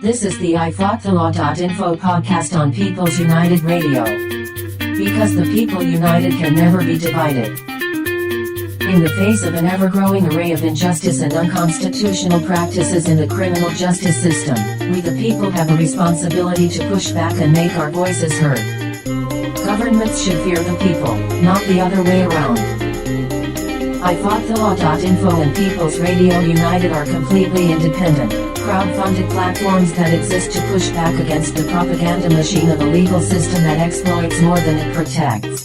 This is the IFoughtTheLaw.info podcast on People's United Radio. Because the people united can never be divided. In the face of an ever-growing array of injustice and unconstitutional practices in the criminal justice system, we the people have a responsibility to push back and make our voices heard. Governments should fear the people, not the other way around. IFoughtTheLaw.info and People's Radio United are completely independent, crowd-funded platforms that exist to push back against the propaganda machine of a legal system that exploits more than it protects.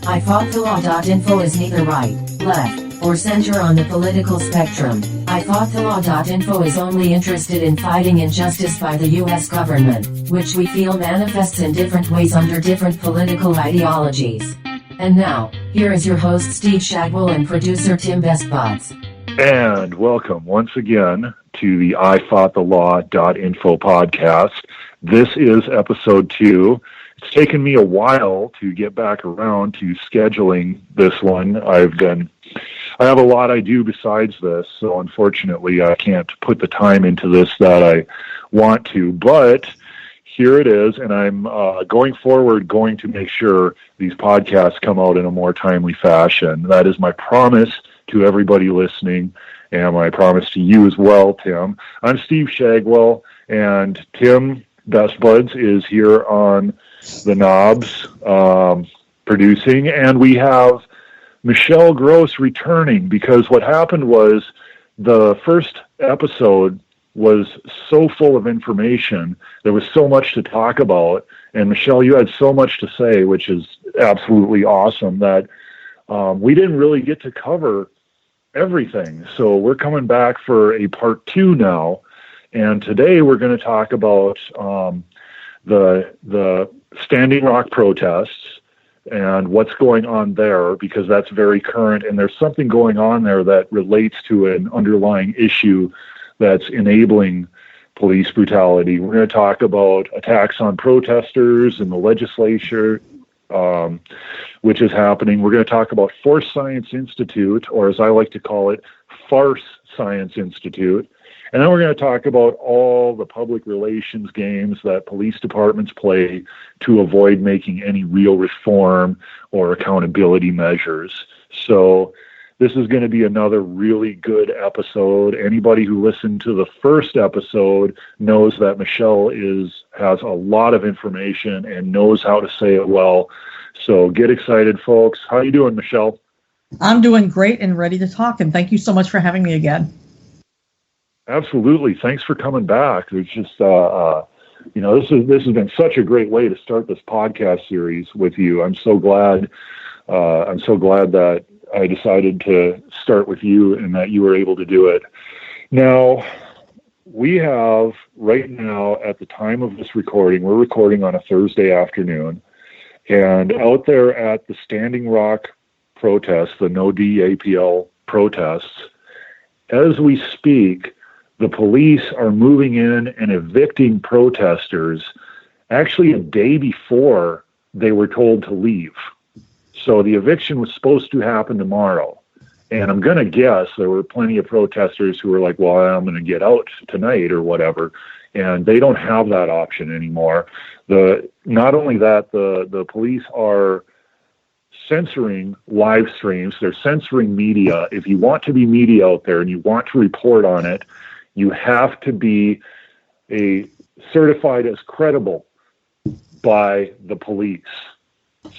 IFoughtTheLaw.info is neither right, left, or center on the political spectrum. IFoughtTheLaw.info is only interested in fighting injustice by the U.S. government, which we feel manifests in different ways under different political ideologies. And now, here is your host Steve Shagwell and producer Tim Bestbots. And welcome once again to the IFoughtTheLaw.info podcast. This is episode 2. It's taken me a while to get back around to scheduling this one. I have a lot I do besides this, so unfortunately I can't put the time into this that I want to, but here it is, and I'm going forward going to make sure these podcasts come out in a more timely fashion. That is my promise to everybody listening, and my promise to you as well, Tim. I'm Steve Shagwell, and Tim Bestbuds is here on the knobs producing, and we have Michelle Gross returning, because what happened was the first episode was so full of information. There was so much to talk about, and Michelle, you had so much to say, which is absolutely awesome, that we didn't really get to cover everything. So we're coming back for a part 2 now, and today we're going to talk about the Standing Rock protests and what's going on there, because that's very current, and there's something going on there that relates to an underlying issue that's enabling police brutality. We're going to talk about attacks on protesters in the legislature, which is happening. We're going to talk about Force Science Institute, or as I like to call it, Farce Science Institute. And then we're going to talk about all the public relations games that police departments play to avoid making any real reform or accountability measures. So this is going to be another really good episode. Anybody who listened to the first episode knows that Michelle has a lot of information and knows how to say it well. So get excited, folks. How are you doing, Michelle? I'm doing great and ready to talk, and thank you so much for having me again. Absolutely. Thanks for coming back. It's just, this has been such a great way to start this podcast series with you. I'm so glad that I decided to start with you and that you were able to do it. Now, we have right now, at the time of this recording, we're recording on a Thursday afternoon, and out there at the Standing Rock protests, the No DAPL protests, as we speak, the police are moving in and evicting protesters actually a day before they were told to leave. So the eviction was supposed to happen tomorrow. And I'm going to guess there were plenty of protesters who were like, well, I'm going to get out tonight or whatever. And they don't have that option anymore. Not only that, the police are censoring live streams. They're censoring media. If you want to be media out there and you want to report on it, you have to be certified as credible by the police.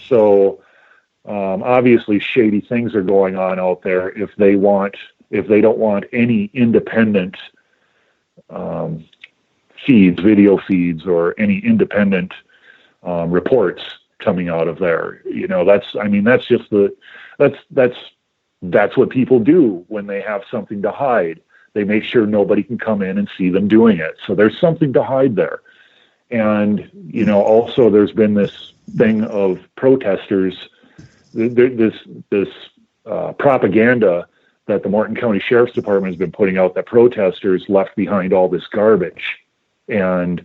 So obviously shady things are going on out there if they don't want any independent video feeds or any independent reports coming out of there. That's what people do when they have something to hide. They make sure nobody can come in and see them doing it. So there's something to hide there. And, also there's been this thing of protesters, this propaganda that the Martin County Sheriff's Department has been putting out, that protesters left behind all this garbage. And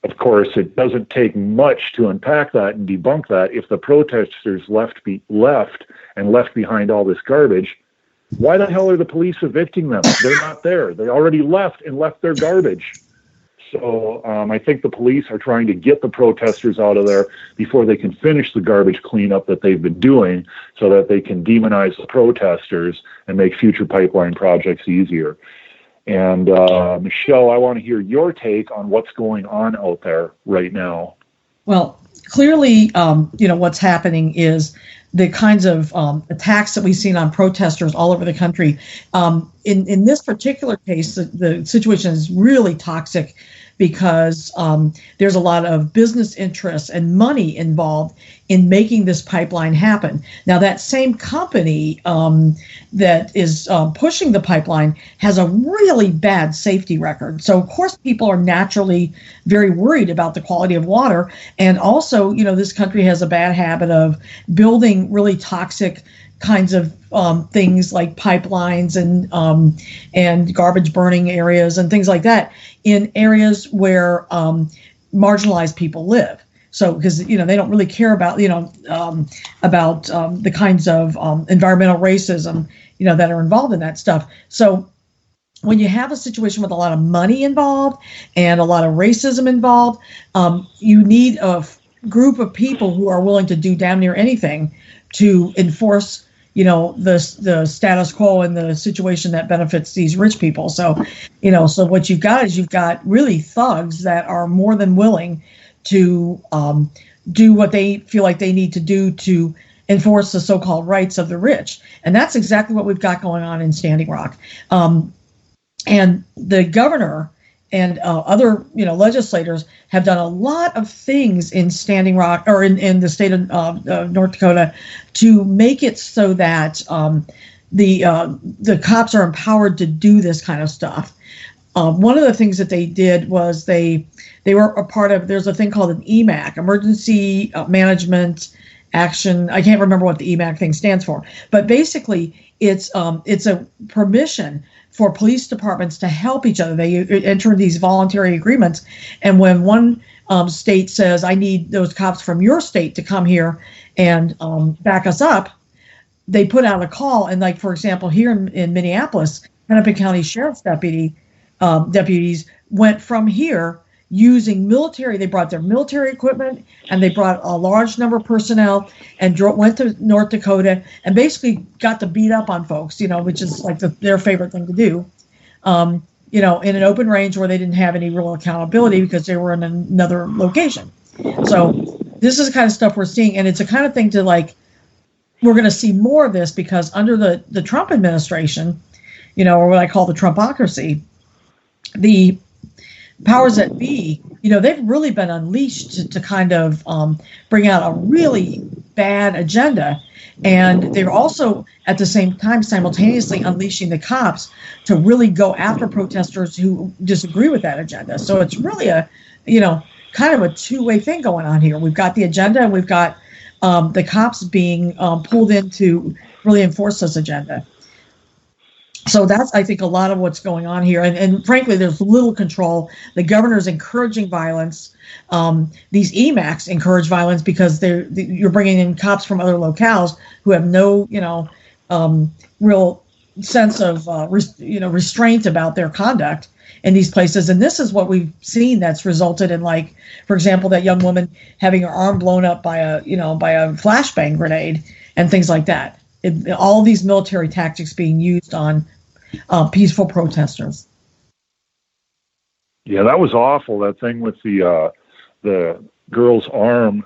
of course, it doesn't take much to unpack that and debunk that. If the protesters left behind all this garbage, Why the hell are the police evicting them? They're not there. They already left and left their garbage. So I think the police are trying to get the protesters out of there before they can finish the garbage cleanup that they've been doing, so that they can demonize the protesters and make future pipeline projects easier. And Michelle, I want to hear your take on what's going on out there right now. Well, clearly, what's happening is the kinds of attacks that we've seen on protesters all over the country. In this particular case, the situation is really toxic because there's a lot of business interests and money involved in making this pipeline happen. Now, that same company that is pushing the pipeline has a really bad safety record. So, of course, people are naturally very worried about the quality of water. And also, this country has a bad habit of building really toxic kinds of things like pipelines and garbage burning areas and things like that in areas where marginalized people live. So, because they don't really care about the kinds of environmental racism that are involved in that stuff. So, when you have a situation with a lot of money involved and a lot of racism involved, you need a group of people who are willing to do damn near anything to enforce the status quo and the situation that benefits these rich people. So, so what you've got is really thugs that are more than willing to do what they feel like they need to do to enforce the so-called rights of the rich. And that's exactly what we've got going on in Standing Rock. And the governor and other legislators have done a lot of things in Standing Rock, or in the state of North Dakota, to make it so that the cops are empowered to do this kind of stuff. One of the things that they did was they were a part of, there's a thing called an EMAC, Emergency Management Action. I can't remember what the EMAC thing stands for, but basically it's a permission for police departments to help each other. They enter these voluntary agreements, and when one state says, I need those cops from your state to come here and back us up, they put out a call. And like, for example, here in Minneapolis, Hennepin County Sheriff's deputies went from here using military. They brought their military equipment and they brought a large number of personnel and went to North Dakota and basically got to beat up on folks, which is like their favorite thing to do, in an open range where they didn't have any real accountability because they were in another location. So this is the kind of stuff we're seeing. And it's a kind of thing we're going to see more of this, because under the Trump administration, or what I call the Trumpocracy, the powers that be, they've really been unleashed to kind of bring out a really bad agenda. And they're also, at the same time, simultaneously unleashing the cops to really go after protesters who disagree with that agenda. So it's really kind of a two-way thing going on here. We've got the agenda and we've got the cops being pulled in to really enforce this agenda. So that's, I think, a lot of what's going on here. And frankly, there's little control. The governor's encouraging violence. These EMACs encourage violence because you're bringing in cops from other locales who have no, real sense of, restraint about their conduct in these places. And this is what we've seen that's resulted in, like, for example, that young woman having her arm blown up by a flashbang grenade and things like that. All these military tactics being used on peaceful protesters. Yeah, that was awful. That thing with the girl's arm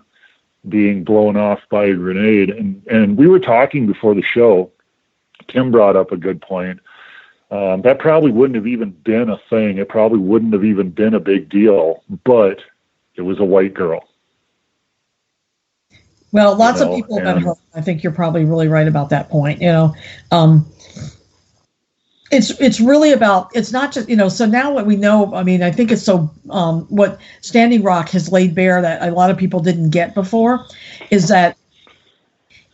being blown off by a grenade. And we were talking before the show. Tim brought up a good point. That probably wouldn't have even been a thing. It probably wouldn't have even been a big deal, but it was a white girl. Well, lots of people have been hurt. I think you're probably really right about that point. It's really about, it's not just, so now what we know, I think it's what Standing Rock has laid bare that a lot of people didn't get before is that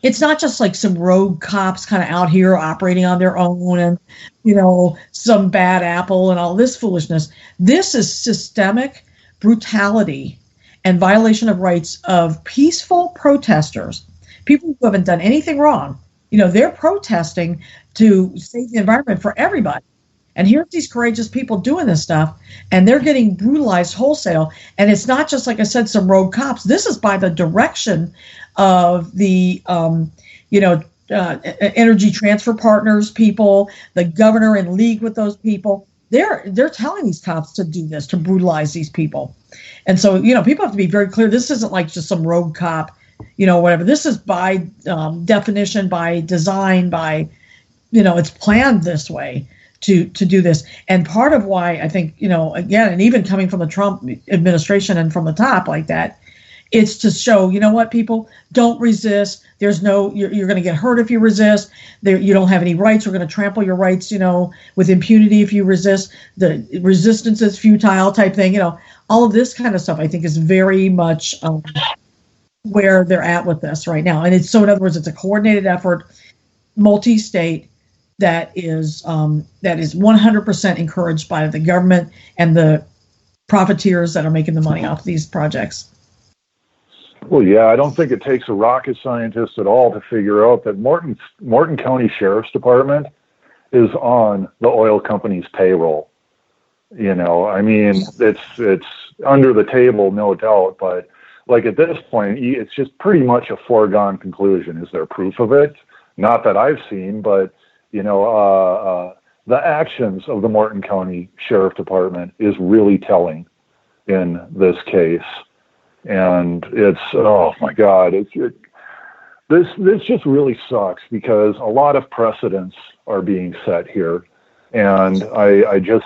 it's not just like some rogue cops kind of out here operating on their own and, some bad apple and all this foolishness. This is systemic brutality and violation of rights of peaceful protesters, people who haven't done anything wrong, they're protesting to save the environment for everybody. And here's these courageous people doing this stuff, and they're getting brutalized wholesale. And it's not just, like I said, some rogue cops. This is by the direction of the, Energy Transfer Partners people, the governor in league with those people. They're telling these cops to do this, to brutalize these people. And so, people have to be very clear. This isn't like just some rogue cop, whatever. This is by definition, by design, by, it's planned this way to do this. And part of why I think, again, and even coming from the Trump administration and from the top like that, it's to show, what, people, don't resist. There's no, you're going to get hurt if you resist. You don't have any rights. We're going to trample your rights, with impunity if you resist. The resistance is futile type thing. All of this kind of stuff, I think, is very much where they're at with this right now. And it's so, in other words, it's a coordinated effort, multi-state, that is 100% encouraged by the government and the profiteers that are making the money off these projects. Well, yeah, I don't think it takes a rocket scientist at all to figure out that Morton County Sheriff's Department is on the oil company's payroll. I mean, it's under the table, no doubt, but like at this point, it's just pretty much a foregone conclusion. Is there proof of it? Not that I've seen, but the actions of the Morton County Sheriff Department is really telling in this case. And it's, oh my God, this just really sucks because a lot of precedents are being set here. And I knew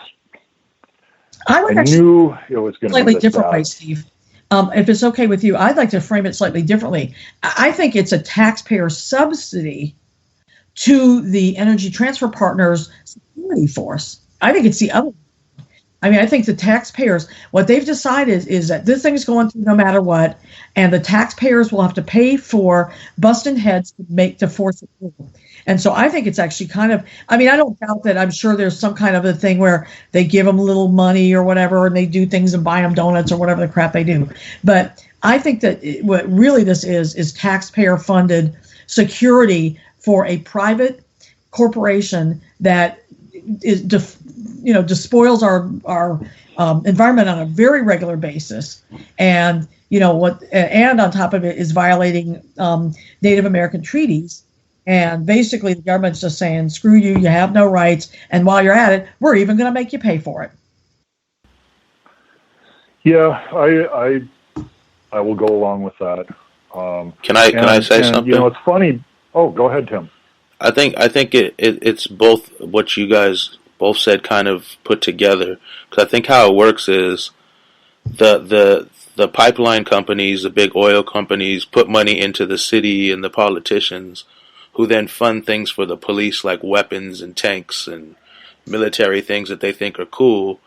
it was going to be slightly different way, Steve. If it's okay with you, I'd like to frame it slightly differently. I think it's a taxpayer subsidy to the Energy Transfer Partners security force. I think it's the other. I mean, I think the taxpayers, what they've decided is that this thing is going through no matter what, and the taxpayers will have to pay for busting heads to force it through. And so I think it's actually kind of, I mean, I don't doubt that. I'm sure there's some kind of a thing where they give them a little money or whatever, and they do things and buy them donuts or whatever the crap they do. But I think that what really this is taxpayer-funded security for a private corporation that is despoils our environment on a very regular basis, and and on top of it is violating Native American treaties. And basically, the government's just saying, "Screw you! You have no rights." And while you're at it, we're even going to make you pay for it. Yeah, I will go along with that. Can I say something? It's funny. Oh, go ahead, Tim. I think it's both what you guys both said kind of put together, because I think how it works is the pipeline companies, the big oil companies, put money into the city and the politicians, who then fund things for the police like weapons and tanks and military things that they think are cool,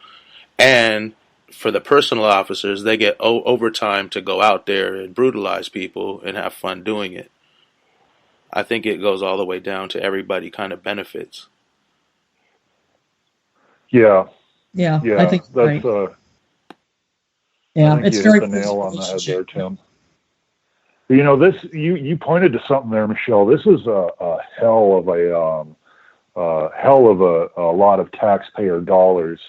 and for the personal officers, they get overtime to go out there and brutalize people and have fun doing it. I think it goes all the way down to everybody kind of benefits. Yeah, I think that's right. it's very hit the nail on the head there, Tim. This you pointed to something there, Michelle. This is a hell of a lot of taxpayer dollars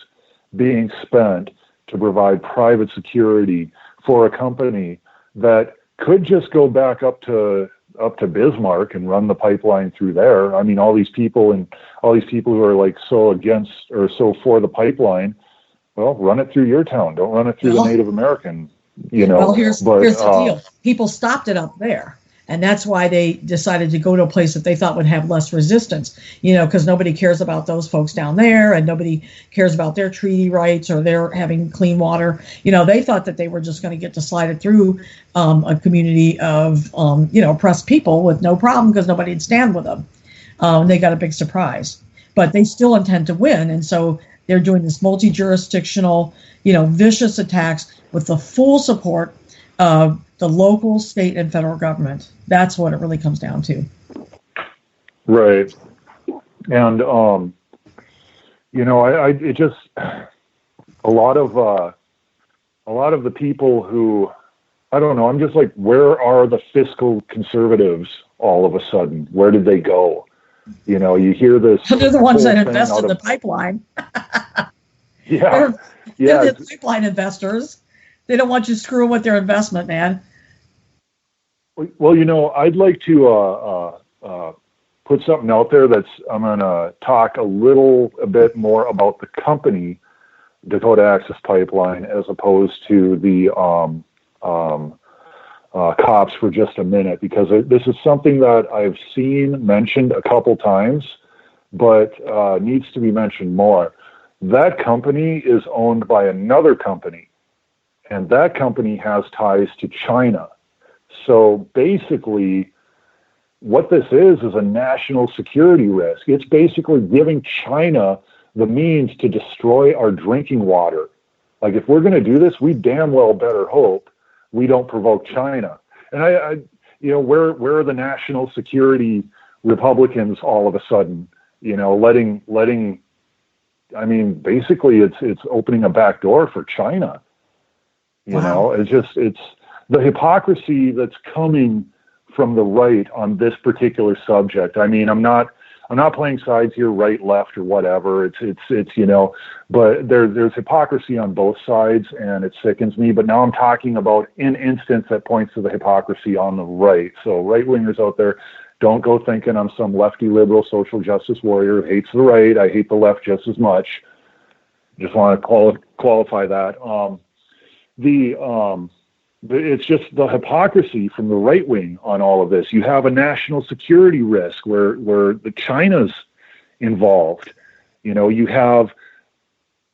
being spent to provide private security for a company that could just go back up to Bismarck and run the pipeline through there. I mean, all these people who are like so against or so for the pipeline, well, run it through your town. Don't run it through the Native American, Well, here's the deal. People stopped it up there. And that's why they decided to go to a place that they thought would have less resistance, because nobody cares about those folks down there, and nobody cares about their treaty rights or their having clean water. They thought that they were just going to get to slide it through a community of, oppressed people with no problem because nobody would stand with them. They got a big surprise. But they still intend to win. And so they're doing this multi-jurisdictional, vicious attacks with the full support of the local, state, and federal government. That's what it really comes down to. Right. And, it just, a lot of the people who I don't know. I'm just like, where are the fiscal conservatives all of a sudden? Where did they go? You know, you hear this. So they're the ones that invest in the pipeline. Yeah. They're the pipeline investors. They don't want you screwing with their investment, man. Well, you know, I'd like to put something out there I'm going to talk a bit more about the company, Dakota Access Pipeline, as opposed to the cops for just a minute, because this is something that I've seen mentioned a couple times, but needs to be mentioned more. That company is owned by another company, and that company has ties to China. So basically, what this is a national security risk. It's basically giving China the means to destroy our drinking water. Like, if we're going to do this, we damn well better hope we don't provoke China. And I you know, where are the national security Republicans all of a sudden? You know, letting. I mean, basically, it's opening a back door for China. You know, it's the hypocrisy that's coming from the right on this particular subject. I mean, I'm not playing sides here, right, left, or whatever. It's you know, but there's hypocrisy on both sides, and it sickens me. But now I'm talking about an instance that points to the hypocrisy on the right. So right-wingers out there, don't go thinking I'm some lefty liberal social justice warrior who hates the right. I hate the left just as much. Just want to qualify that. It's just the hypocrisy from the right wing on all of this. You have a national security risk where the China's involved. You know, you have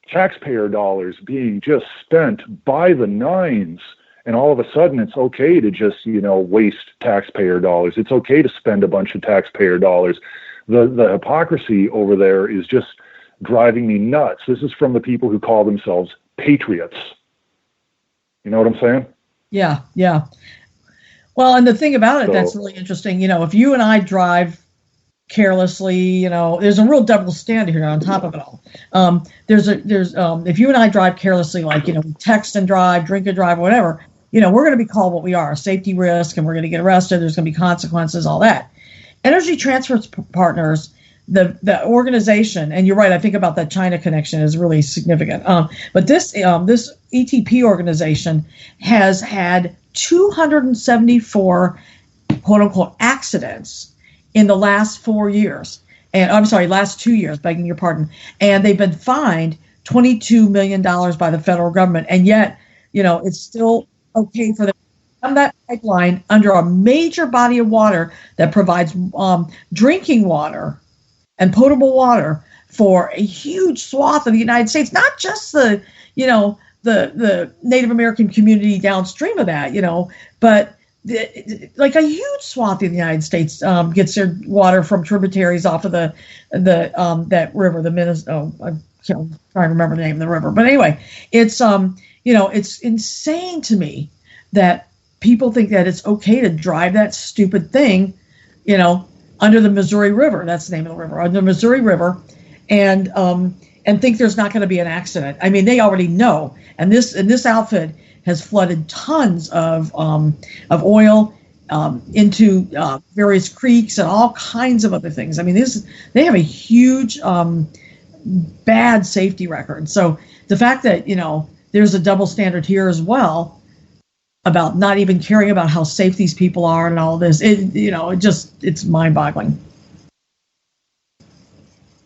taxpayer dollars being just spent by the nines, and all of a sudden it's okay to just, you know, waste taxpayer dollars. It's okay to spend a bunch of taxpayer dollars. The hypocrisy over there is just driving me nuts. This is from the people who call themselves patriots. You know what I'm saying? Yeah, yeah. Well, and the thing about it that's really interesting, you know, if you and I drive carelessly, you know, there's a real double standard here on top of it all. If you and I drive carelessly, like, you know, text and drive, drink and drive, whatever, you know, we're going to be called what we are, a safety risk, and we're going to get arrested. There's going to be consequences, all that. Energy Transfer Partners, the organization, and you're right, I think about that China connection is really significant. But this ETP organization has had 274 quote unquote accidents in the last 4 years. And I'm sorry, last 2 years, begging your pardon. And they've been fined $22 million by the federal government. And yet, you know, it's still okay for them on that pipeline under a major body of water that provides drinking water and potable water for a huge swath of the United States, not just the, you know, the Native American community downstream of that, you know, but like a huge swath of the United States gets their water from tributaries off of the that river, the Minnesota. I'm trying to remember the name of the river, but anyway, it's you know, it's insane to me that people think that it's okay to drive that stupid thing, you know, under the Missouri River. That's the name of the river, under the Missouri River, and think there's not going to be an accident. I mean, they already know, and this outfit has flooded tons of oil into various creeks and all kinds of other things. I mean, they have a huge bad safety record. So the fact that, you know, there's a double standard here as well about not even caring about how safe these people are and all this, it's mind-boggling.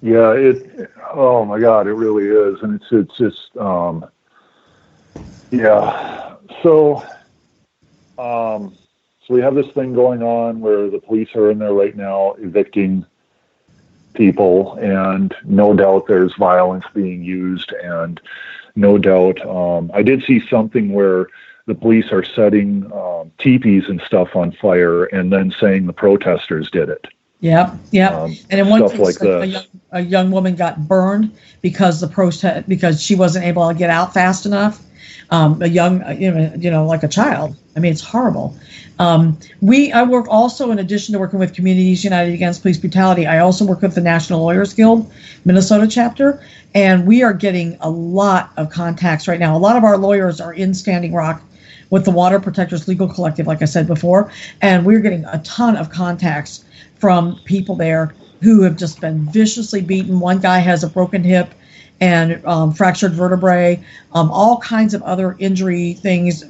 Yeah, oh my God, it really is. And it's just, yeah. So we have this thing going on where the police are in there right now evicting people, and no doubt there's violence being used, and no doubt, I did see something where the police are setting teepees and stuff on fire and then saying the protesters did it. Yeah. And in one case, like a young woman got burned because because she wasn't able to get out fast enough. A young, like a child. I mean, it's horrible. I work also, in addition to working with Communities United Against Police Brutality, I also work with the National Lawyers Guild Minnesota chapter, and we are getting a lot of contacts right now. A lot of our lawyers are in Standing Rock, with the Water Protectors Legal Collective, like I said before, and we're getting a ton of contacts from people there who have just been viciously beaten. One guy has a broken hip and fractured vertebrae, all kinds of other injury things.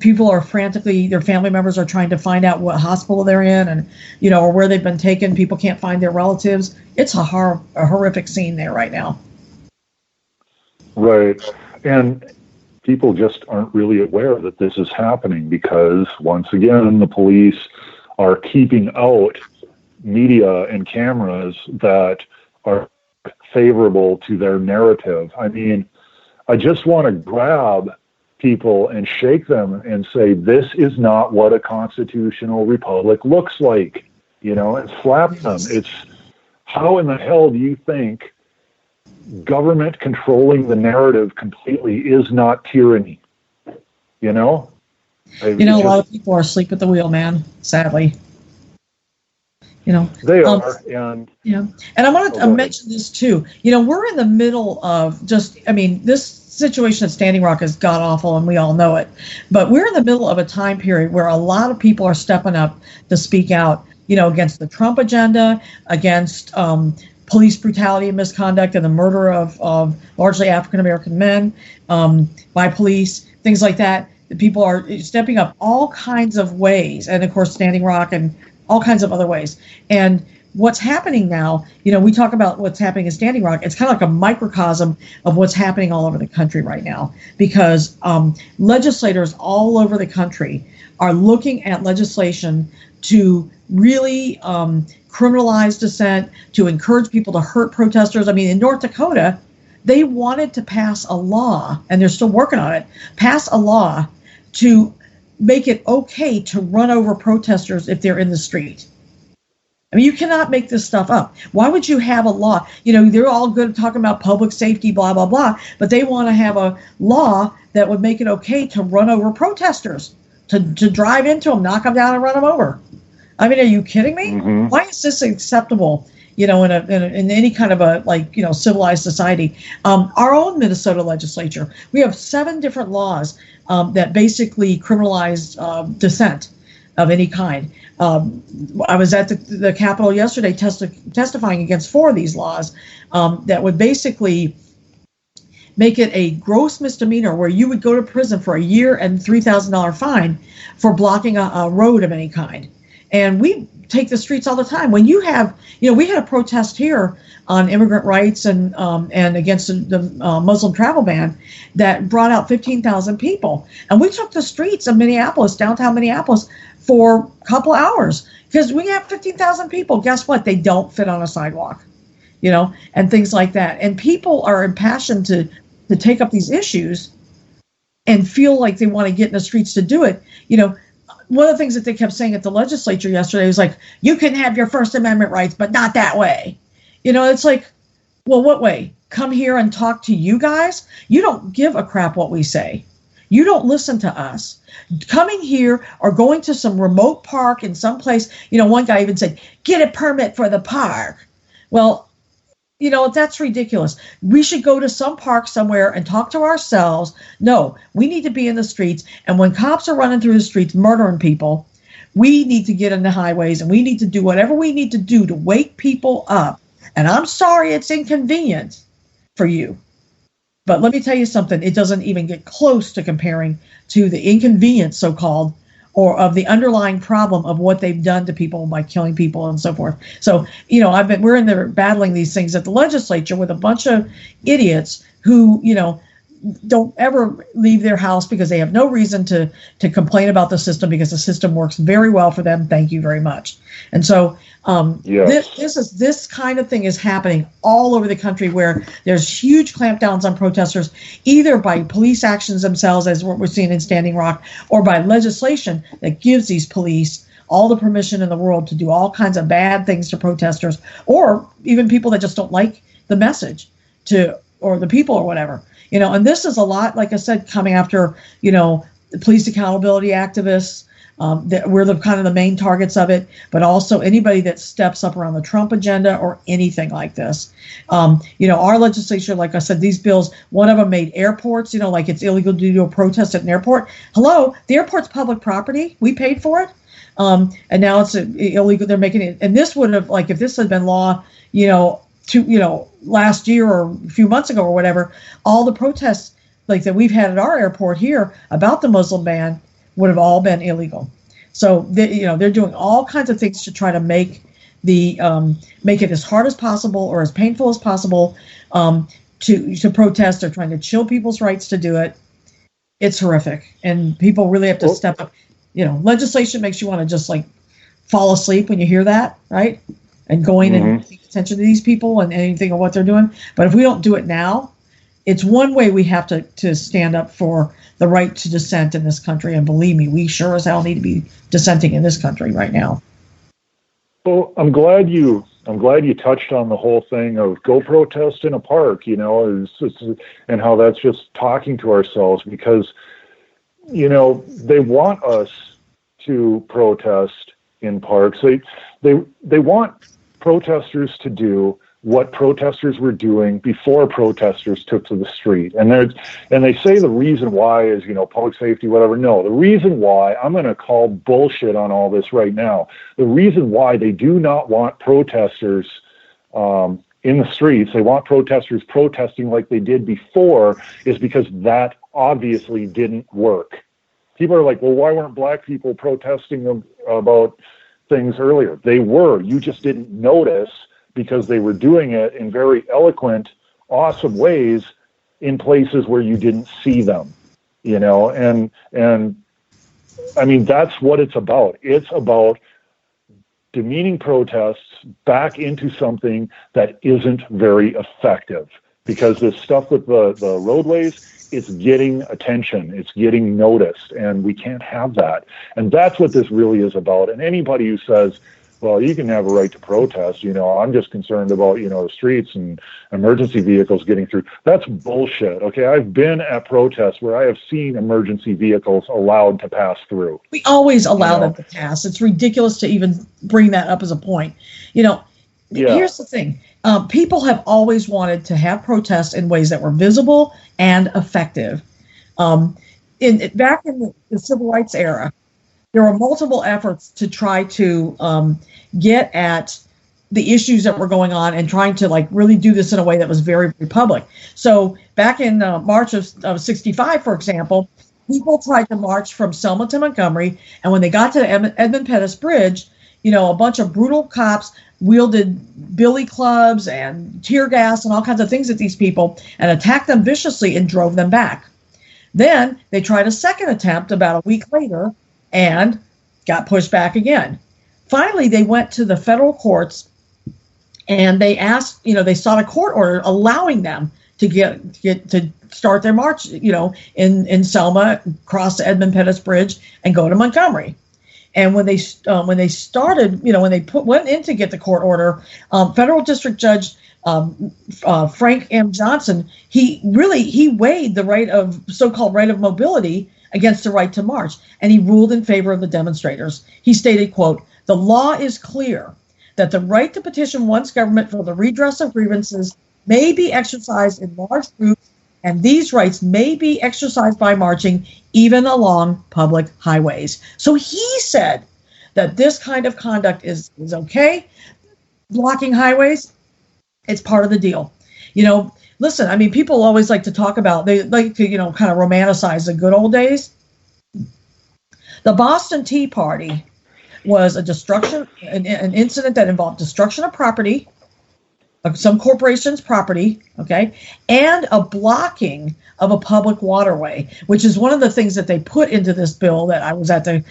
People are frantically, their family members are trying to find out what hospital they're in and, or where they've been taken. People can't find their relatives. It's a horrific scene there right now. Right. And people just aren't really aware that this is happening because, once again, the police are keeping out media and cameras that are favorable to their narrative. I mean, I just want to grab people and shake them and say, this is not what a constitutional republic looks like, and slap them. It's, how in the hell do you think government controlling the narrative completely is not tyranny? A lot of people are asleep at the wheel, man, sadly. They are. And I wanted to mention this too. We're in the middle of this situation at Standing Rock is god awful and we all know it. But we're in the middle of a time period where a lot of people are stepping up to speak out, against the Trump agenda, against police brutality and misconduct and the murder of largely African-American men by police, things like that. The people are stepping up all kinds of ways. And of course, Standing Rock and all kinds of other ways. And what's happening now, we talk about what's happening in Standing Rock. It's kind of like a microcosm of what's happening all over the country right now, because legislators all over the country are looking at legislation to really criminalize dissent, to encourage people to hurt protesters. I mean, in North Dakota, they wanted to pass a law, and they're still working on it, pass a law to make it okay to run over protesters if they're in the street. I mean, you cannot make this stuff up. Why would you have a law? They're all good at talking about public safety, blah, blah, blah, but they want to have a law that would make it okay to run over protesters, to drive into them, knock them down, and run them over. I mean, are you kidding me? Mm-hmm. Why is this acceptable, in any kind of a, civilized society? Our own Minnesota legislature, we have 7 different laws that basically criminalize dissent of any kind. I was at the Capitol yesterday testifying against 4 of these laws that would basically make it a gross misdemeanor where you would go to prison for a year and $3,000 fine for blocking a road of any kind. And we take the streets all the time. When you have, we had a protest here on immigrant rights and against the Muslim travel ban that brought out 15,000 people. And we took the streets of Minneapolis, downtown Minneapolis, for a couple hours because we have 15,000 people. Guess what? They don't fit on a sidewalk, and things like that. And people are impassioned to take up these issues and feel like they want to get in the streets to do it. One of the things that they kept saying at the legislature yesterday was like, you can have your First Amendment rights, but not that way. It's like, well, what way? Come here and talk to you guys? You don't give a crap what we say. You don't listen to us. Coming here or going to some remote park in some place, one guy even said, get a permit for the park. Well, that's ridiculous. We should go to some park somewhere and talk to ourselves. No, we need to be in the streets. And when cops are running through the streets murdering people, we need to get in the highways and we need to do whatever we need to do to wake people up. And I'm sorry it's inconvenient for you. But let me tell you something. It doesn't even get close to comparing to the inconvenience, so-called, or of the underlying problem of what they've done to people by killing people and so forth. So, we're in there battling these things at the legislature with a bunch of idiots who, don't ever leave their house because they have no reason to complain about the system because the system works very well for them. Thank you very much. And so this kind of thing is happening all over the country where there's huge clampdowns on protesters, either by police actions themselves, as what we're seeing in Standing Rock, or by legislation that gives these police all the permission in the world to do all kinds of bad things to protesters, or even people that just don't like the message or the people or whatever. And this is a lot, like I said, coming after, the police accountability activists, We're the kind of the main targets of it, but also anybody that steps up around the Trump agenda or anything like this. Our legislature, like I said, these bills, one of them made airports, like it's illegal to do a protest at an airport. Hello, the airport's public property. We paid for it. And now it's illegal. They're making it. And this would have, like, if this had been law, last year or a few months ago or whatever, all the protests like that we've had at our airport here about the Muslim ban would have all been illegal. So they're doing all kinds of things to try to make make it as hard as possible or as painful as possible to protest. They're trying to chill people's rights to do it. It's horrific, and people really have to step up. Legislation makes you want to just like fall asleep when you hear that, right? And going and paying attention to these people and anything of what they're doing. But if we don't do it now, it's one way we have to stand up for the right to dissent in this country. And believe me, we sure as hell need to be dissenting in this country right now. Well, I'm glad you touched on the whole thing of go protest in a park, and how that's just talking to ourselves, because, they want us to protest in parks. They want protesters to do what protesters were doing before protesters took to the street. And they say the reason why is, public safety, whatever. No, the reason why, I'm going to call bullshit on all this right now. The reason why they do not want protesters in the streets, they want protesters protesting like they did before, is because that obviously didn't work. People are like, well, why weren't black people protesting about things earlier? They were. You just didn't notice, because they were doing it in very eloquent, awesome ways in places where you didn't see them, and I mean, that's what it's about. It's about demeaning protests back into something that isn't very effective, because this stuff with the roadways, it's getting attention, it's getting noticed, and we can't have that. And that's what this really is about. And anybody who says, well, you can have a right to protest, I'm just concerned about, the streets and emergency vehicles getting through. That's bullshit, okay? I've been at protests where I have seen emergency vehicles allowed to pass through. We always allow them to pass. It's ridiculous to even bring that up as a point. Here's the thing. People have always wanted to have protests in ways that were visible and effective. Back in the civil rights era, there were multiple efforts to try to get at the issues that were going on and trying to really do this in a way that was very, very public. So back in March of 65, for example, people tried to march from Selma to Montgomery. And when they got to the Edmund Pettus Bridge, a bunch of brutal cops wielded billy clubs and tear gas and all kinds of things at these people and attacked them viciously and drove them back. Then they tried a second attempt about a week later and got pushed back again. Finally, they went to the federal courts and they asked, they sought a court order allowing them to get to start their march, in Selma, cross the Edmund Pettus Bridge and go to Montgomery. And when they started, when they went in to get the court order, federal district judge Frank M. Johnson, he weighed the so-called right of mobility against the right to march, and he ruled in favor of the demonstrators. He stated, quote, "The law is clear that the right to petition one's government for the redress of grievances may be exercised in large groups, and these rights may be exercised by marching even along public highways." So he said that this kind of conduct is okay. Blocking highways, it's part of the deal. Listen, I mean, people always like to talk about, they like to, kind of romanticize the good old days. The Boston Tea Party was an incident that involved destruction of property, of some corporation's property, okay, and a blocking of a public waterway, which is one of the things that they put into this bill that I was at the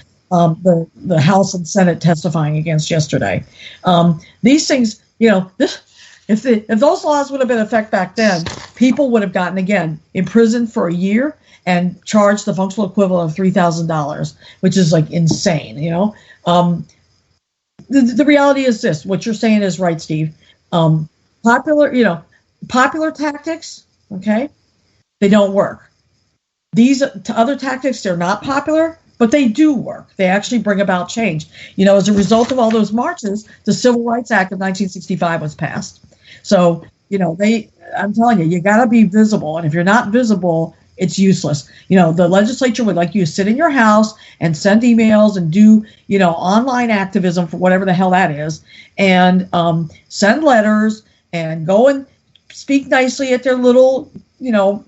House and Senate testifying against yesterday. These things, If those laws would have been in effect back then, people would have gotten, again, imprisoned for a year and charged the functional equivalent of $3,000, which is insane, The reality is this. What you're saying is right, Steve. Popular tactics, okay, they don't work. These other tactics, they're not popular, But they do work. They actually bring about change. As a result of all those marches, the Civil Rights Act of 1965 was passed. So, I'm telling you, you got to be visible. And if you're not visible, it's useless. The legislature would like you to sit in your house and send emails and do, online activism for whatever the hell that is, and send letters and go and speak nicely at their little,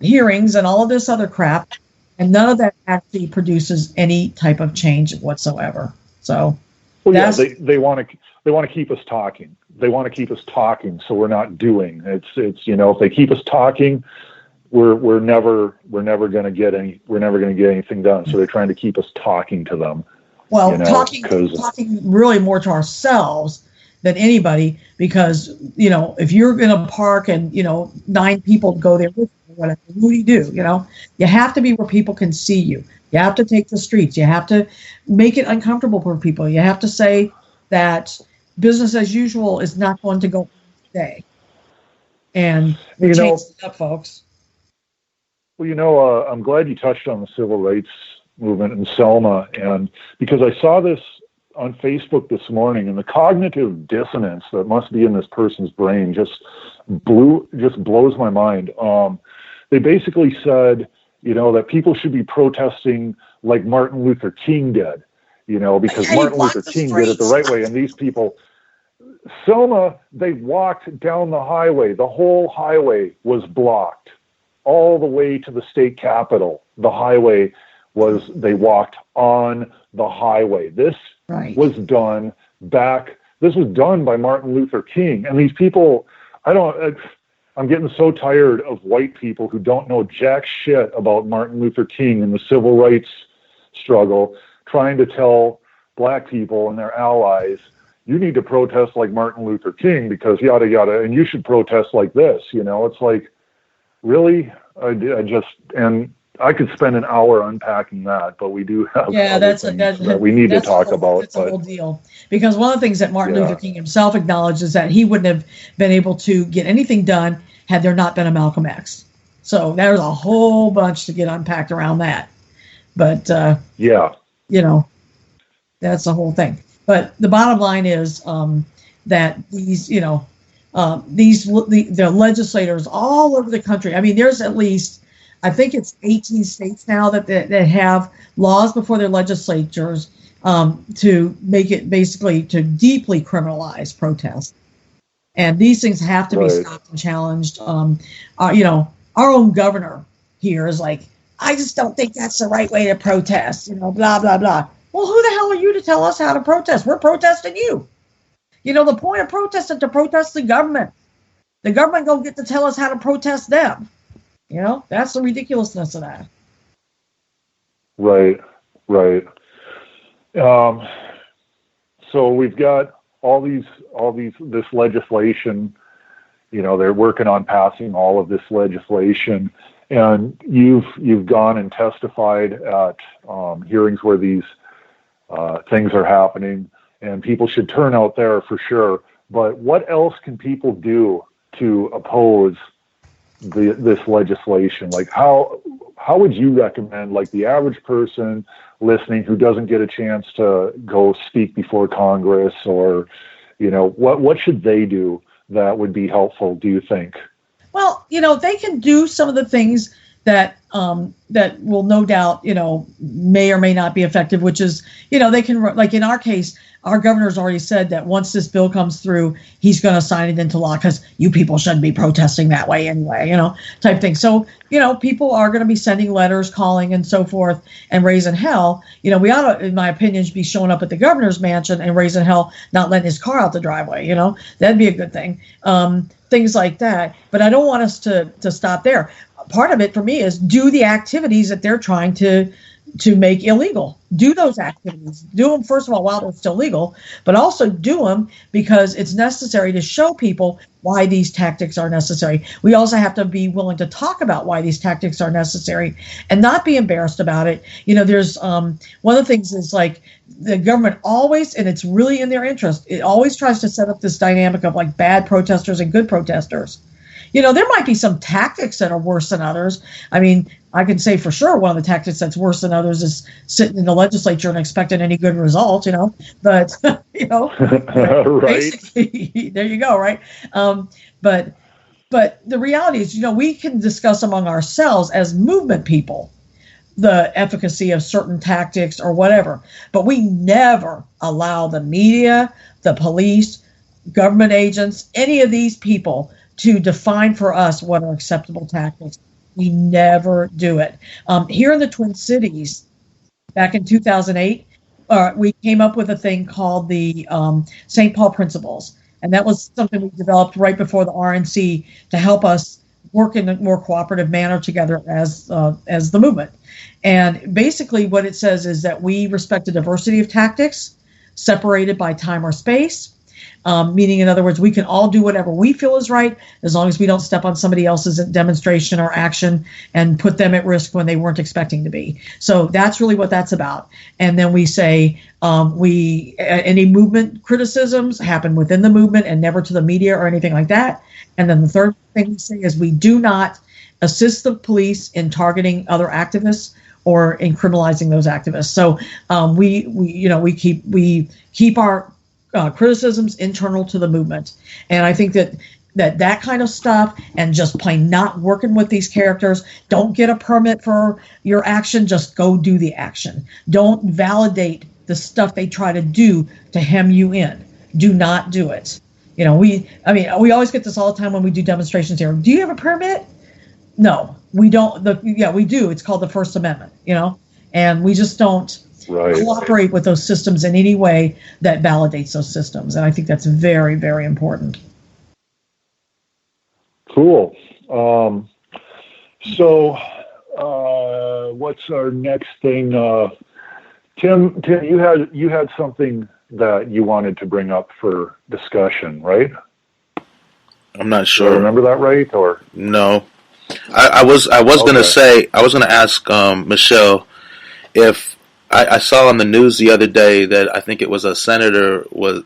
hearings and all of this other crap. And none of that actually produces any type of change whatsoever. So, they want to keep us talking. They want to keep us talking, so we're not doing. It's if they keep us talking, we're never going to get anything done. So they're trying to keep us talking to them. Well, talking really more to ourselves than anybody, because if you're in a park and 9 people go there with you, whatever, what do? You have to be where people can see you. You have to take the streets. You have to make it uncomfortable for people. You have to say that business as usual is not going to go today. And we changed it up, folks. Well, I'm glad you touched on the civil rights movement in Selma, and because I saw this on Facebook this morning, and the cognitive dissonance that must be in this person's brain just blows my mind. They basically said, that people should be protesting like Martin Luther King did, because Martin Luther King did it the right way. And these people, Selma, they walked down the highway. The whole highway was blocked all the way to the state capitol. The highway they walked on the highway. This was done by Martin Luther King. And these people, I'm getting so tired of white people who don't know jack shit about Martin Luther King and the civil rights struggle, trying to tell black people and their allies, you need to protest like Martin Luther King because yada, yada, and you should protest like this. It's like, really? I could spend an hour unpacking that, but we do have that we need to talk about. That's a whole deal. Because one of the things that Martin Luther King himself acknowledged is that he wouldn't have been able to get anything done had there not been a Malcolm X. So there's a whole bunch to get unpacked around that. But, that's the whole thing. But the bottom line is that these, the legislators all over the country, I mean, there's at least, I think it's 18 states now that have laws before their legislatures to make it basically to deeply criminalize protest. And these things have to be stopped and challenged. Our own governor here is like, I just don't think that's the right way to protest, blah, blah, blah. Well, who the hell are you to tell us how to protest? We're protesting you. The point of protest is to protest the government. The government don't get to tell us how to protest them. That's the ridiculousness of that. Right. So we've got this legislation. They're working on passing all of this legislation, and you've gone and testified at hearings where these things are happening, and people should turn out there for sure. But what else can people do to oppose this legislation? Like how would you recommend, like the average person listening who doesn't get a chance to go speak before Congress, or what should they do that would be helpful, do you think? Well, they can do some of the things that will no doubt may or may not be effective, which is they can, like in our case, our governor's already said that once this bill comes through, he's going to sign it into law because you people shouldn't be protesting that way anyway, type thing. So, people are going to be sending letters, calling and so forth and raising hell. We ought to, in my opinion, be showing up at the governor's mansion and raising hell, not letting his car out the driveway. That'd be a good thing. Things like that. But I don't want us to stop there. Part of it for me is do the activities that they're trying to make illegal. Do those activities. Do them, first of all, while they're still legal, but also do them because it's necessary to show people why these tactics are necessary. We also have to be willing to talk about why these tactics are necessary and not be embarrassed about it. There's one of the things is like the government always, and it's really in their interest, it always tries to set up this dynamic of like bad protesters and good protesters. There might be some tactics that are worse than others. I mean, I can say for sure one of the tactics that's worse than others is sitting in the legislature and expecting any good results, but, Right. basically, there you go, right? But the reality is, we can discuss among ourselves as movement people the efficacy of certain tactics or whatever, but we never allow the media, the police, government agents, any of these people to define for us what are acceptable tactics. We never do it. Here in the Twin Cities, back in 2008, we came up with a thing called the St. Paul Principles. And that was something we developed right before the RNC to help us work in a more cooperative manner together as the movement. And basically what it says is that we respect the diversity of tactics separated by time or space. Meaning, in other words, we can all do whatever we feel is right as long as we don't step on somebody else's demonstration or action and put them at risk when they weren't expecting to be. So that's really what that's about. And then we say any movement criticisms happen within the movement and never to the media or anything like that. And then the third thing we say is we do not assist the police in targeting other activists or in criminalizing those activists. So we keep our criticisms internal to the movement. And I think that kind of stuff and just plain not working with these characters, don't get a permit for your action, just go do the action. Don't validate the stuff they try to do to hem you in. Do not do it. We always get this all the time when we do demonstrations here. Do you have a permit? No, we don't. We do. It's called the First Amendment, and we just don't cooperate with those systems in any way that validates those systems. And I think that's very, very important. Cool. So what's our next thing? Tim, you had something that you wanted to bring up for discussion, right? I'm not sure. Do I remember that right, or no? I was going to say, I was going to ask Michelle if I saw on the news the other day that I think it was a senator was,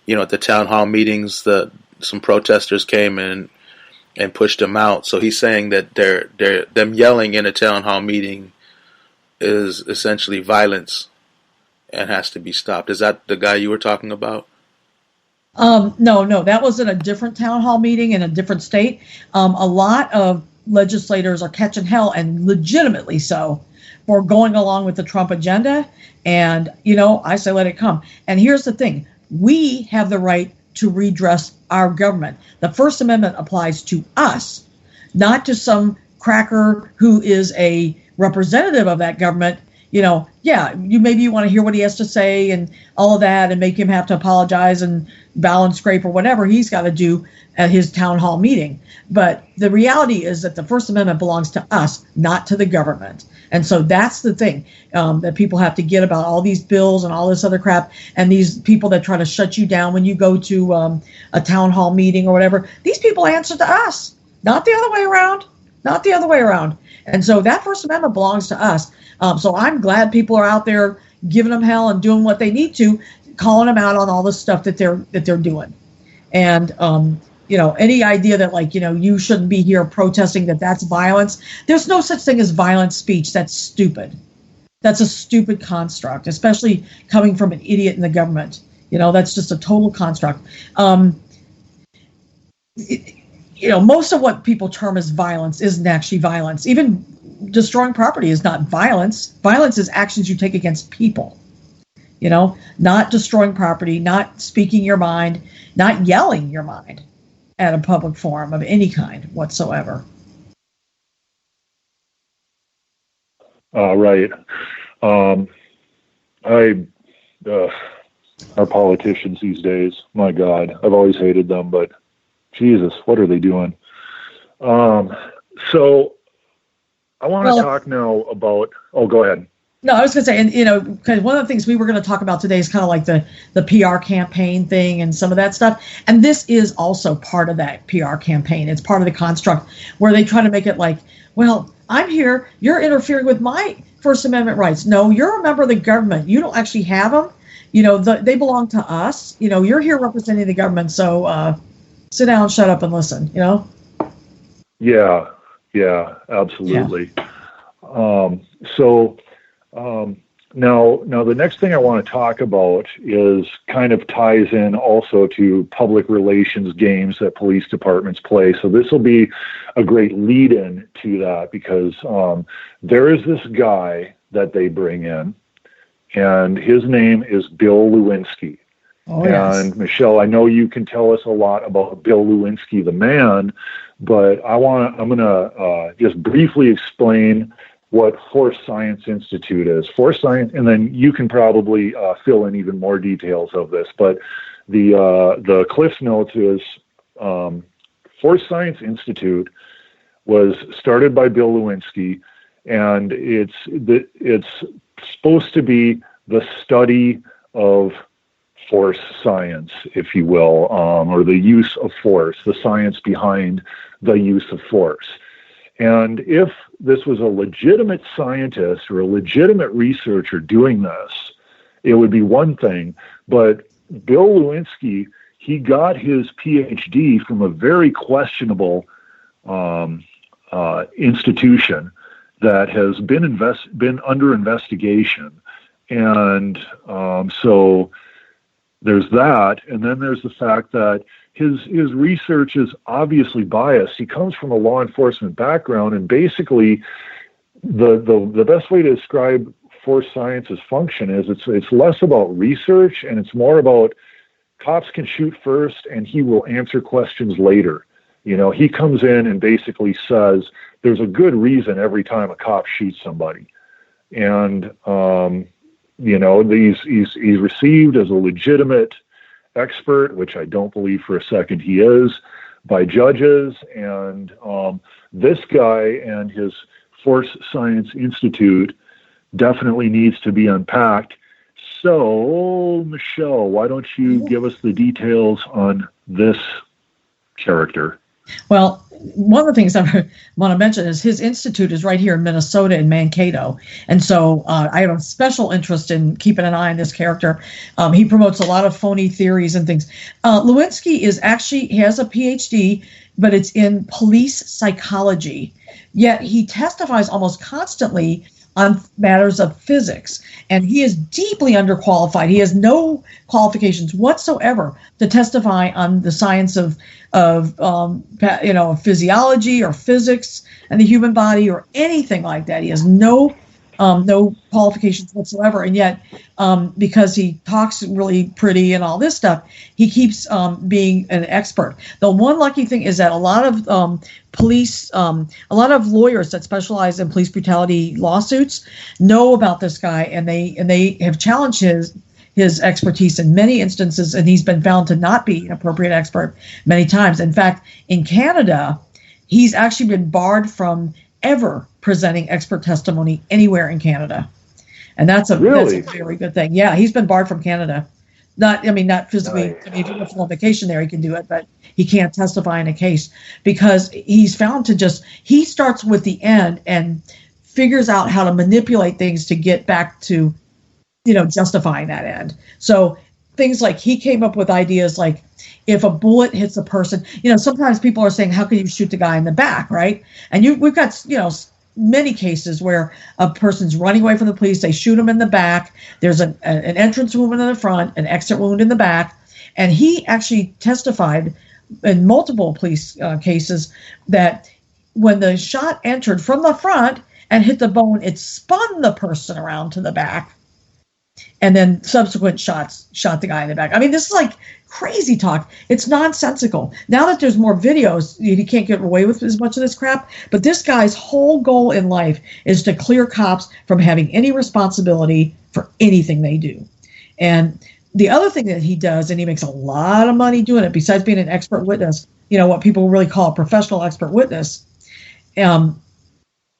at the town hall meetings that some protesters came in and pushed him out. So he's saying that them yelling in a town hall meeting is essentially violence and has to be stopped. Is that the guy you were talking about? No, that was in a different town hall meeting in a different state. A lot of legislators are catching hell, and legitimately so, for going along with the Trump agenda. And, I say let it come. And here's the thing. We have the right to redress our government. The First Amendment applies to us, not to some cracker who is a representative of that government. Maybe you want to hear what he has to say and all of that and make him have to apologize and bow and scrape or whatever he's got to do at his town hall meeting. But the reality is that the First Amendment belongs to us, not to the government. And so that's the thing that people have to get about all these bills and all this other crap, and these people that try to shut you down when you go to a town hall meeting or whatever. These people answer to us, not the other way around, not the other way around. And so that First Amendment belongs to us. So I'm glad people are out there giving them hell and doing what they need to, calling them out on all the stuff that they're doing. And any idea that you shouldn't be here protesting, that's violence. There's no such thing as violent speech. That's stupid. That's a stupid construct, especially coming from an idiot in the government. That's just a total construct. Most of what people term as violence isn't actually violence. Even destroying property is not violence. Violence is actions you take against people. Not destroying property, not speaking your mind, not yelling your mind at a public forum of any kind whatsoever. Right. Our politicians these days, my God, I've always hated them, but Jesus, what are they doing? So I want to talk now about, go ahead. No, I was going to say, and because one of the things we were going to talk about today is kind of like the PR campaign thing and some of that stuff. And this is also part of that PR campaign. It's part of the construct where they try to make it like, well, I'm here, you're interfering with my First Amendment rights. No, you're a member of the government. You don't actually have them. They belong to us. You're here representing the government. So sit down, shut up, and listen. Yeah, yeah, absolutely. So now the next thing I want to talk about is kind of ties in also to public relations games that police departments play. So this will be a great lead-in to that, because there is this guy that they bring in, and his name is Bill Lewinsky. Oh, yes. And Michelle, I know you can tell us a lot about Bill Lewinsky, the man, but I'm going to just briefly explain what Force Science Institute is. Force Science, and then you can probably fill in even more details of this. But the Cliff Notes is Force Science Institute was started by Bill Lewinsky, and it's supposed to be the study of force science, if you will, or the use of force, the science behind the use of force. And if this was a legitimate scientist or a legitimate researcher doing this, it would be one thing. But Bill Lewinsky, he got his PhD from a very questionable institution that has been under investigation. And so there's that, and then there's the fact that his research is obviously biased. He comes from a law enforcement background, and basically the best way to describe force science's function is it's less about research and it's more about cops can shoot first and he will answer questions later. You know, he comes in and basically says there's a good reason every time a cop shoots somebody, and you know, he's received as a legitimate expert, which I don't believe for a second he is, by judges. And this guy and his Force Science Institute definitely needs to be unpacked. So, Michelle, why don't you give us the details on this character? Well, one of the things I want to mention is his institute is right here in Minnesota, in Mankato. And so I have a special interest in keeping an eye on this character. He promotes a lot of phony theories and things. Lewinsky he has a PhD, but it's in police psychology. Yet he testifies almost constantly on matters of physics, and he is deeply underqualified. He has no qualifications whatsoever to testify on the science of physiology or physics and the human body or anything like that. He has no qualifications whatsoever, and yet because he talks really pretty and all this stuff, he keeps being an expert. The one lucky thing is that a lot of a lot of lawyers that specialize in police brutality lawsuits know about this guy, and they have challenged his expertise in many instances, and he's been found to not be an appropriate expert many times. In fact, in Canada, he's actually been barred from ever presenting expert testimony anywhere in Canada. And that's a very good thing. Yeah, he's been barred from Canada. Not physically. Nice. I mean, if you go on vacation there, he can do it, but he can't testify in a case because he's found he starts with the end and figures out how to manipulate things to get back to, justifying that end. So things like he came up with ideas like if a bullet hits a person, sometimes people are saying, how can you shoot the guy in the back, right? And we've got, many cases where a person's running away from the police, they shoot him in the back, there's an entrance wound in the front, an exit wound in the back, and he actually testified in multiple police cases that when the shot entered from the front and hit the bone, it spun the person around to the back, and then subsequent shots shot the guy in the back. I mean, this is like crazy talk. It's nonsensical. Now that there's more videos, you can't get away with as much of this crap. But this guy's whole goal in life is to clear cops from having any responsibility for anything they do. And the other thing that he does, and he makes a lot of money doing it, besides being an expert witness, what people really call a professional expert witness, and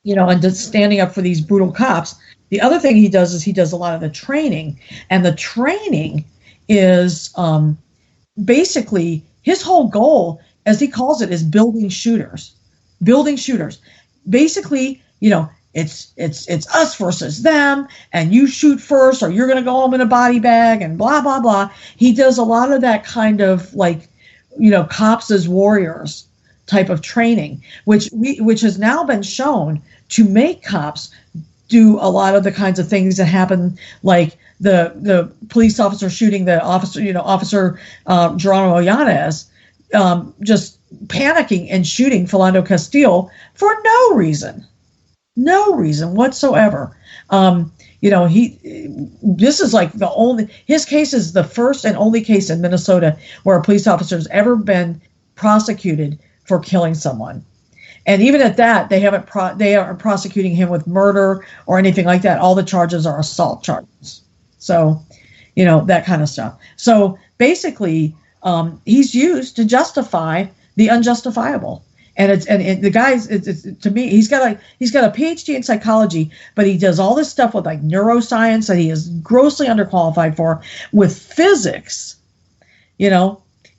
just standing up for these brutal cops. The other thing he does is he does a lot of the training, and the training is basically his whole goal, as he calls it, is building shooters. Basically, it's us versus them, and you shoot first or you're going to go home in a body bag and blah, blah, blah. He does a lot of that kind of cops as warriors type of training, which has now been shown to make cops do a lot of the kinds of things that happen, like the police officer shooting the officer Geronimo Yanez, just panicking and shooting Philando Castile for no reason whatsoever. This is like his case is the first and only case in Minnesota where a police officer has ever been prosecuted for killing someone. And even at that, they aren't prosecuting him with murder or anything like that. All the charges are assault charges. So, that kind of stuff. So basically, he's used to justify the unjustifiable. And the guy's, to me, he's got a PhD in psychology, but he does all this stuff with like neuroscience that he is grossly underqualified for, with physics,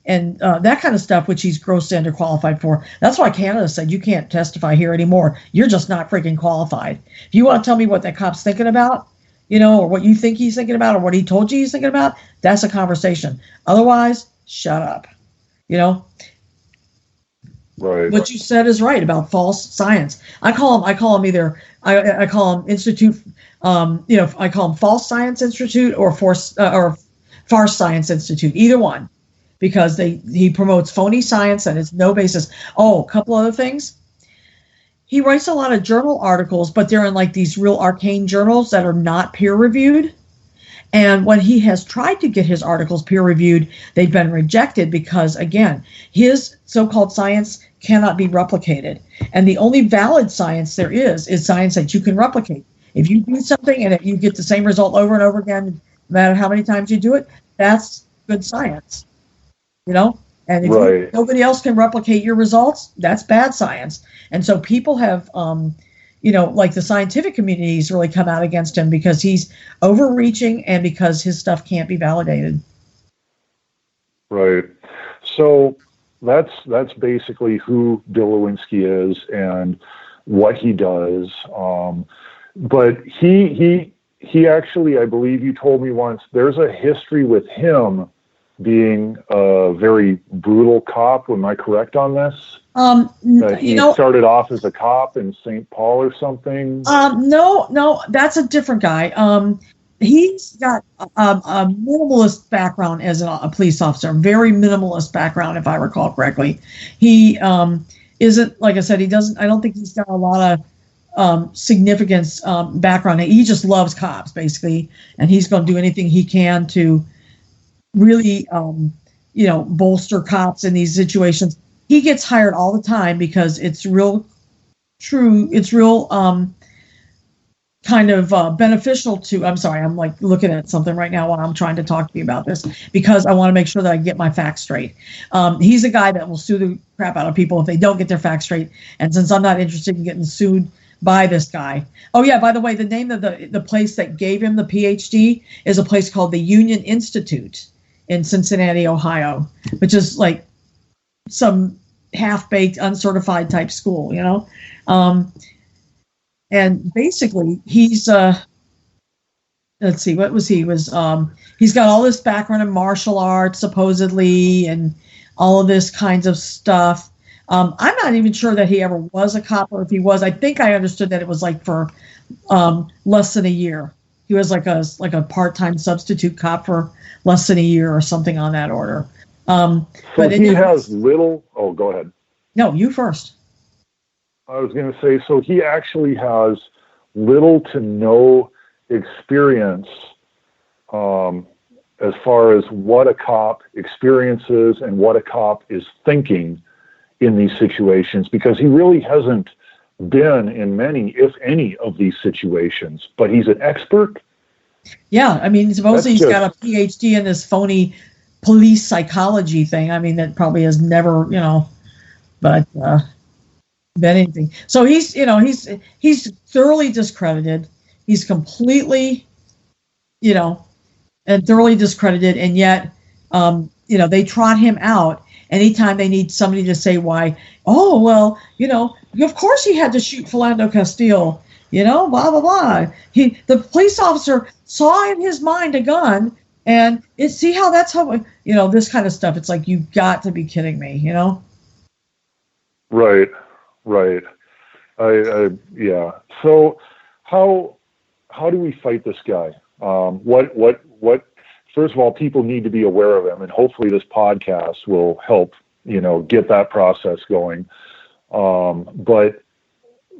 and that kind of stuff, which he's grossly underqualified for. That's why Canada said, you can't testify here anymore. You're just not freaking qualified. If you want to tell me what that cop's thinking about, or what you think he's thinking about, or what he told you he's thinking about, that's a conversation. Otherwise, shut up. Right. What you said is right about false science. I call them either I call them institute. I call them false science institute or farce science institute. Either one, because he promotes phony science and it's no basis. Oh, a couple other things. He writes a lot of journal articles, but they're in like these real arcane journals that are not peer reviewed. And when he has tried to get his articles peer reviewed, they've been rejected because, again, his so-called science cannot be replicated. And the only valid science there is science that you can replicate. If you do something and if you get the same result over and over again, no matter how many times you do it, that's good science. And if nobody else can replicate your results, that's bad science. And so people have, like the scientific community's really come out against him because he's overreaching and because his stuff can't be validated. Right. So that's basically who Bill Lewinsky is and what he does. But he actually, I believe you told me once, there's a history with him being a very brutal cop. Am I correct on this? He started off as a cop in St. Paul or something. No, that's a different guy. He's got a minimalist background as a police officer, very minimalist background, if I recall correctly. He isn't, like I said, I don't think he's got a lot of significance background. He just loves cops, basically, and he's going to do anything he can to really, bolster cops in these situations. He gets hired all the time because it's real true. It's real kind of beneficial to, I'm sorry, I'm like looking at something right now while I'm trying to talk to you about this because I want to make sure that I get my facts straight. He's a guy that will sue the crap out of people if they don't get their facts straight. And since I'm not interested in getting sued by this guy. Oh yeah, by the way, the name of the place that gave him the PhD is a place called the Union Institute in Cincinnati, Ohio, which is like some half-baked, uncertified type school, and basically he's let's see, what was he? He's got all this background in martial arts, supposedly, and all of this kinds of stuff. I'm not even sure that he ever was a cop, or if he was, I think I understood that it was like for less than a year. He was like a part-time substitute cop for less than a year or something on that order. But he has little. Oh, go ahead. No, you first. I was going to say, so he actually has little to no experience as far as what a cop experiences and what a cop is thinking in these situations, because he really hasn't been in many, if any, of these situations. But he's an expert. Yeah, I mean, supposedly he's got a PhD in this phony police psychology thing. I mean, that probably has never, but been anything. So he's thoroughly discredited. He's completely, and thoroughly discredited. And yet, they trot him out anytime they need somebody to say why. Oh, well, of course he had to shoot Philando Castile. Blah, blah, blah. The police officer saw in his mind a gun, and see how that's how, this kind of stuff. It's like, you've got to be kidding me, Right. Right. Yeah. So how do we fight this guy? What, first of all, people need to be aware of him, and hopefully this podcast will help, get that process going. But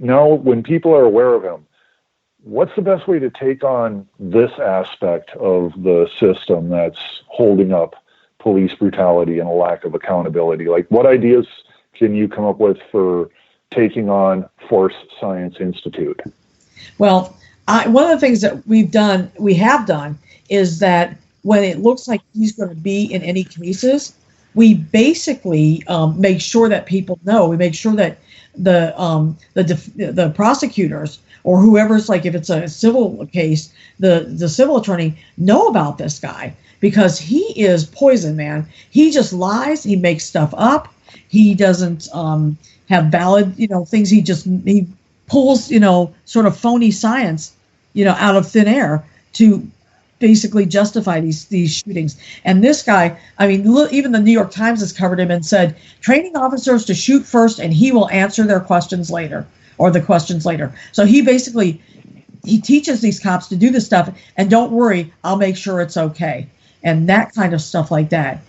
now when people are aware of him, what's the best way to take on this aspect of the system that's holding up police brutality and a lack of accountability? Like, what ideas can you come up with for taking on Force Science Institute? Well, one of the things that we have done, is that when it looks like he's going to be in any cases, we basically make sure that people know. We make sure that the prosecutors or whoever's, like, if it's a civil case, the civil attorney know about this guy, because he is poison, man. He just lies. He makes stuff up. He doesn't have valid, things. He pulls, sort of phony science, out of thin air to basically justify these shootings. And this guy, I mean, even the New York Times has covered him and said, training officers to shoot first, and he will answer their questions later, or the questions later. So he teaches these cops to do this stuff, and don't worry, I'll make sure it's okay. And that kind of stuff like that.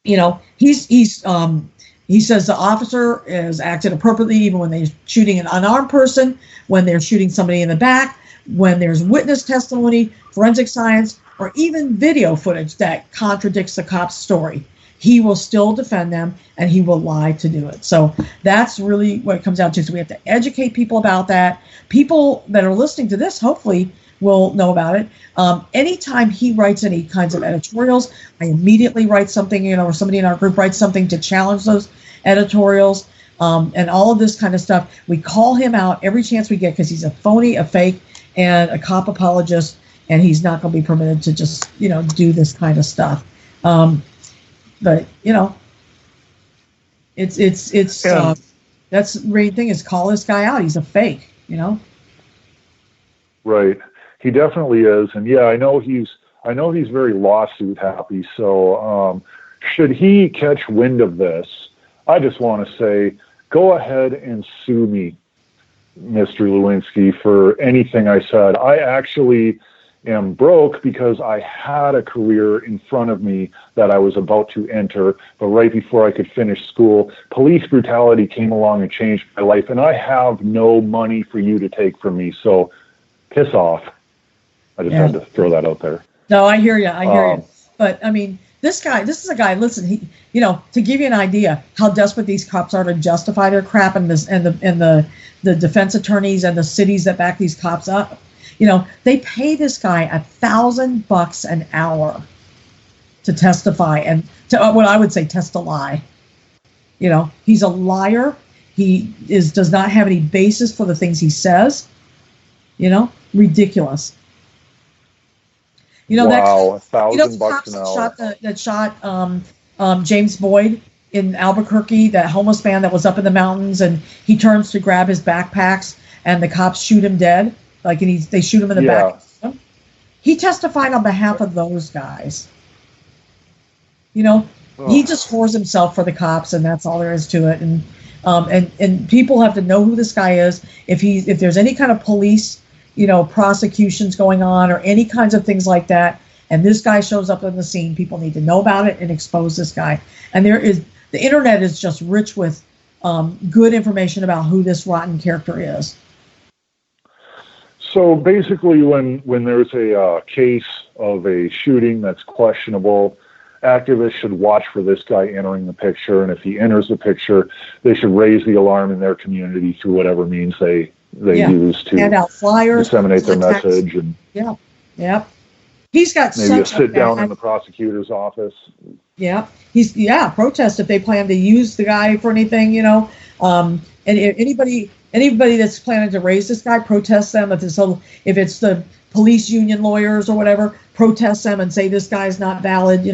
He says the officer is acted appropriately even when they're shooting an unarmed person, when they're shooting somebody in the back, when there's witness testimony, forensic science, or even video footage that contradicts the cop's story. He will still defend them, and he will lie to do it. So that's really what it comes down to. So we have to educate people about that. People that are listening to this, hopefully, will know about it. Anytime he writes any kinds of editorials, I immediately write something, or somebody in our group writes something to challenge those editorials, and all of this kind of stuff. We call him out every chance we get, because he's a phony, a fake, and a cop apologist, and he's not going to be permitted to just, do this kind of stuff. But it's that's the main thing, is call this guy out. He's a fake, Right. He definitely is. And yeah, I know he's very lawsuit happy. So should he catch wind of this, I just want to say, go ahead and sue me, Mr. Lewinsky, for anything I said. I actually am broke because I had a career in front of me that I was about to enter, but right before I could finish school, police brutality came along and changed my life, and I have no money for you to take from me. So piss off. I just had to throw that out there. No, I hear you. You. But I mean, this is a guy. Listen, he, to give you an idea how desperate these cops are to justify their crap, and the defense attorneys and the cities that back these cops up, they pay this guy $1,000 an hour to testify, and to what I would say, test a lie. He's a liar. He does not have any basis for the things he says. Ridiculous. Wow, $1,000 an hour. That shot James Boyd in Albuquerque, that homeless man that was up in the mountains, and he turns to grab his backpacks, and the cops shoot him dead. They shoot him in the back. He testified on behalf of those guys. He just whores himself for the cops, and that's all there is to it. And people have to know who this guy is. If there's any kind of police, prosecutions going on, or any kinds of things like that, and this guy shows up on the scene, people need to know about it and expose this guy. And the internet is just rich with good information about who this rotten character is. So basically, when there's a case of a shooting that's questionable, activists should watch for this guy entering the picture, and if he enters the picture, they should raise the alarm in their community through whatever means they use to hand out flyers, disseminate their message, and he's got maybe a sit down in the prosecutor's office. Protest if they plan to use the guy for anything, and anybody that's planning to raise this guy, protest them. If it's the police union lawyers or whatever, protest them and say this guy's not valid,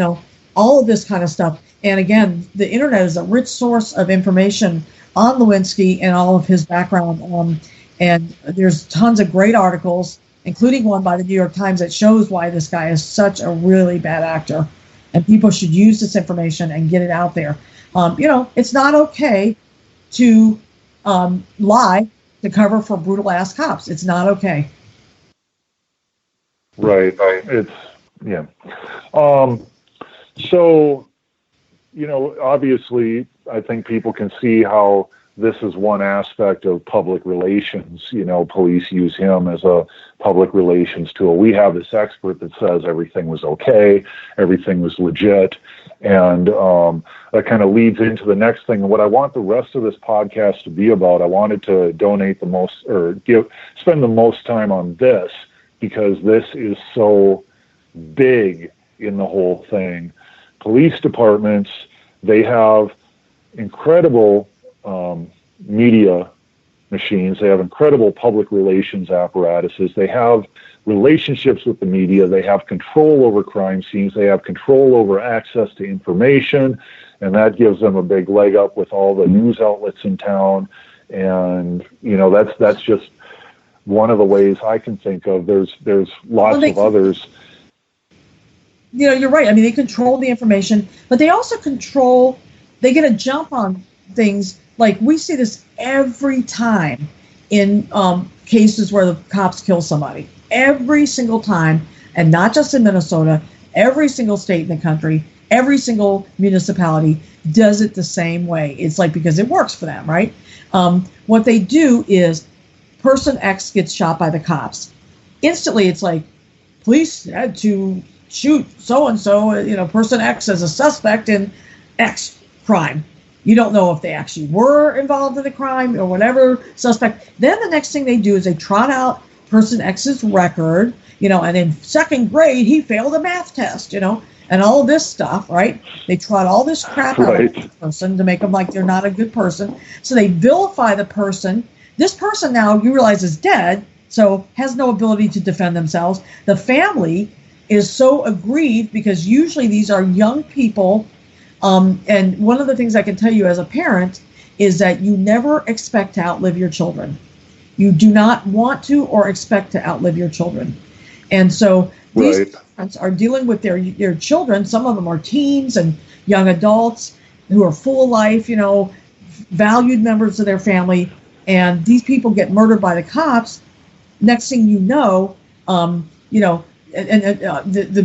all of this kind of stuff. And again, the internet is a rich source of information on Lewinsky and all of his background. And there's tons of great articles, including one by the New York Times, that shows why this guy is such a really bad actor. And people should use this information and get it out there. It's not okay to lie to cover for brutal ass cops. It's not okay. Right. It's, yeah. So, obviously, I think people can see how this is one aspect of public relations. Police use him as a public relations tool. We have this expert that says everything was okay, everything was legit. And that kind of leads into the next thing. What I want the rest of this podcast to be about, I wanted to donate the most, or spend the most time on this, because this is so big in the whole thing. Police departments, they have incredible media machines. They have incredible public relations apparatuses. They have relationships with the media. They have control over crime scenes. They have control over access to information, and that gives them a big leg up with all the news outlets in town. And that's just one of the ways I can think of. There's lots of others. You're right. I mean, they control the information, but they also they get a jump on things. Like, we see this every time in cases where the cops kill somebody. Every single time, and not just in Minnesota, every single state in the country, every single municipality does it the same way. It's like, because it works for them, right? What they do is, person X gets shot by the cops. Instantly, it's like, police had to shoot so-and-so, person X as a suspect in X crime. You don't know if they actually were involved in the crime or whatever suspect. Then the next thing they do is they trot out person X's record, and in second grade, he failed a math test, and all of this stuff, right? They trot all this crap out of the person to make them like they're not a good person. So they vilify the person. This person now, you realize, is dead, so has no ability to defend themselves. The family is so aggrieved, because usually these are young people. And one of the things I can tell you as a parent is that you never expect to outlive your children. You do not want to or expect to outlive your children. And so these parents are dealing with their children. Some of them are teens and young adults who are full of life, valued members of their family. And these people get murdered by the cops. Next thing you know, the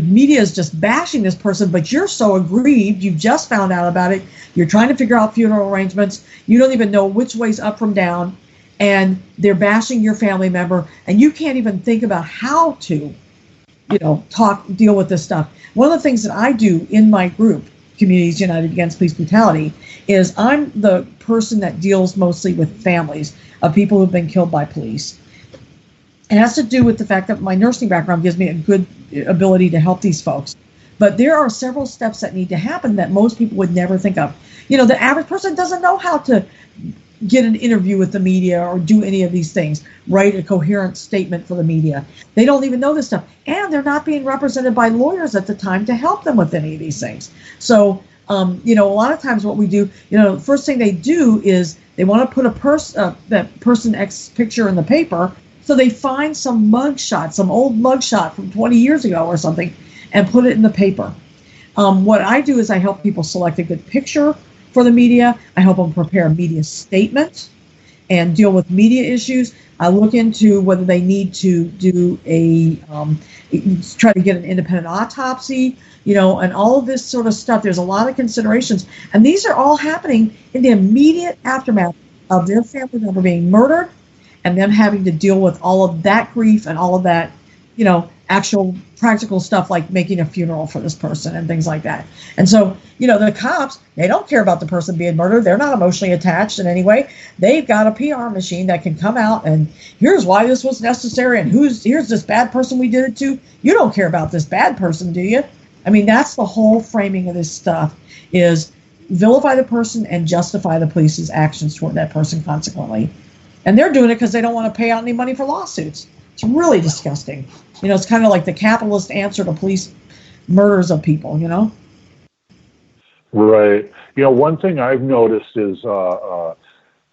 media is just bashing this person, but you're so aggrieved. You just found out about it. You're trying to figure out funeral arrangements. You don't even know which way's up from down, and they're bashing your family member, and you can't even think about how to, deal with this stuff. One of the things that I do in my group, Communities United Against Police Brutality, is I'm the person that deals mostly with families of people who've been killed by police. It has to do with the fact that my nursing background gives me a good ability to help these folks. But there are several steps that need to happen that most people would never think of. The average person doesn't know how to get an interview with the media or do any of these things, write a coherent statement for the media. They don't even know this stuff. And they're not being represented by lawyers at the time to help them with any of these things. So, a lot of times what we do, the first thing they do is they want to put that person X picture in the paper. So they find some old mugshot from 20 years ago or something, and put it in the paper. What I do is I help people select a good picture for the media. I help them prepare a media statement and deal with media issues. I look into whether they need to do try to get an independent autopsy, and all of this sort of stuff. There's a lot of considerations. And these are all happening in the immediate aftermath of their family member being murdered, and them having to deal with all of that grief and all of that, actual practical stuff like making a funeral for this person and things like that. And so, the cops, they don't care about the person being murdered. They're not emotionally attached in any way. They've got a PR machine that can come out and here's why this was necessary, and here's this bad person we did it to. You don't care about this bad person, do you? I mean, that's the whole framing of this stuff, is vilify the person and justify the police's actions toward that person consequently. And they're doing it because they don't want to pay out any money for lawsuits. It's really disgusting. It's kind of like the capitalist answer to police murders of people, Right. One thing I've noticed is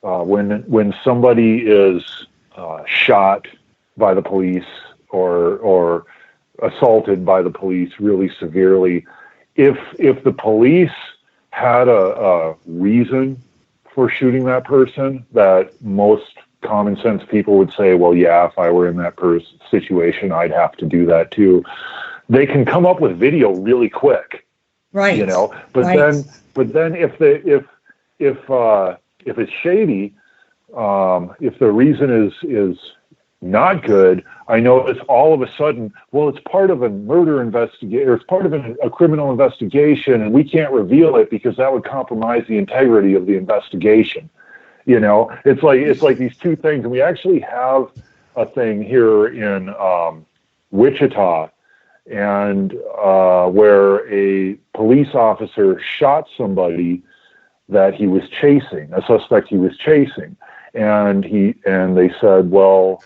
when somebody is shot by the police or assaulted by the police really severely, if the police had a reason for shooting that person, that most common sense people would say, well, yeah, if I were in that situation, I'd have to do that too. They can come up with video really quick, right? You know, but right. then if it's shady, if the reason is not good, I notice all of a sudden, well, it's part of a murder investigation, or it's part of a criminal investigation, and we can't reveal it because that would compromise the integrity of the investigation. You know, it's like these two things, and we actually have a thing here in Wichita, and where a police officer shot somebody that he was chasing, a suspect he was chasing, and they said, well,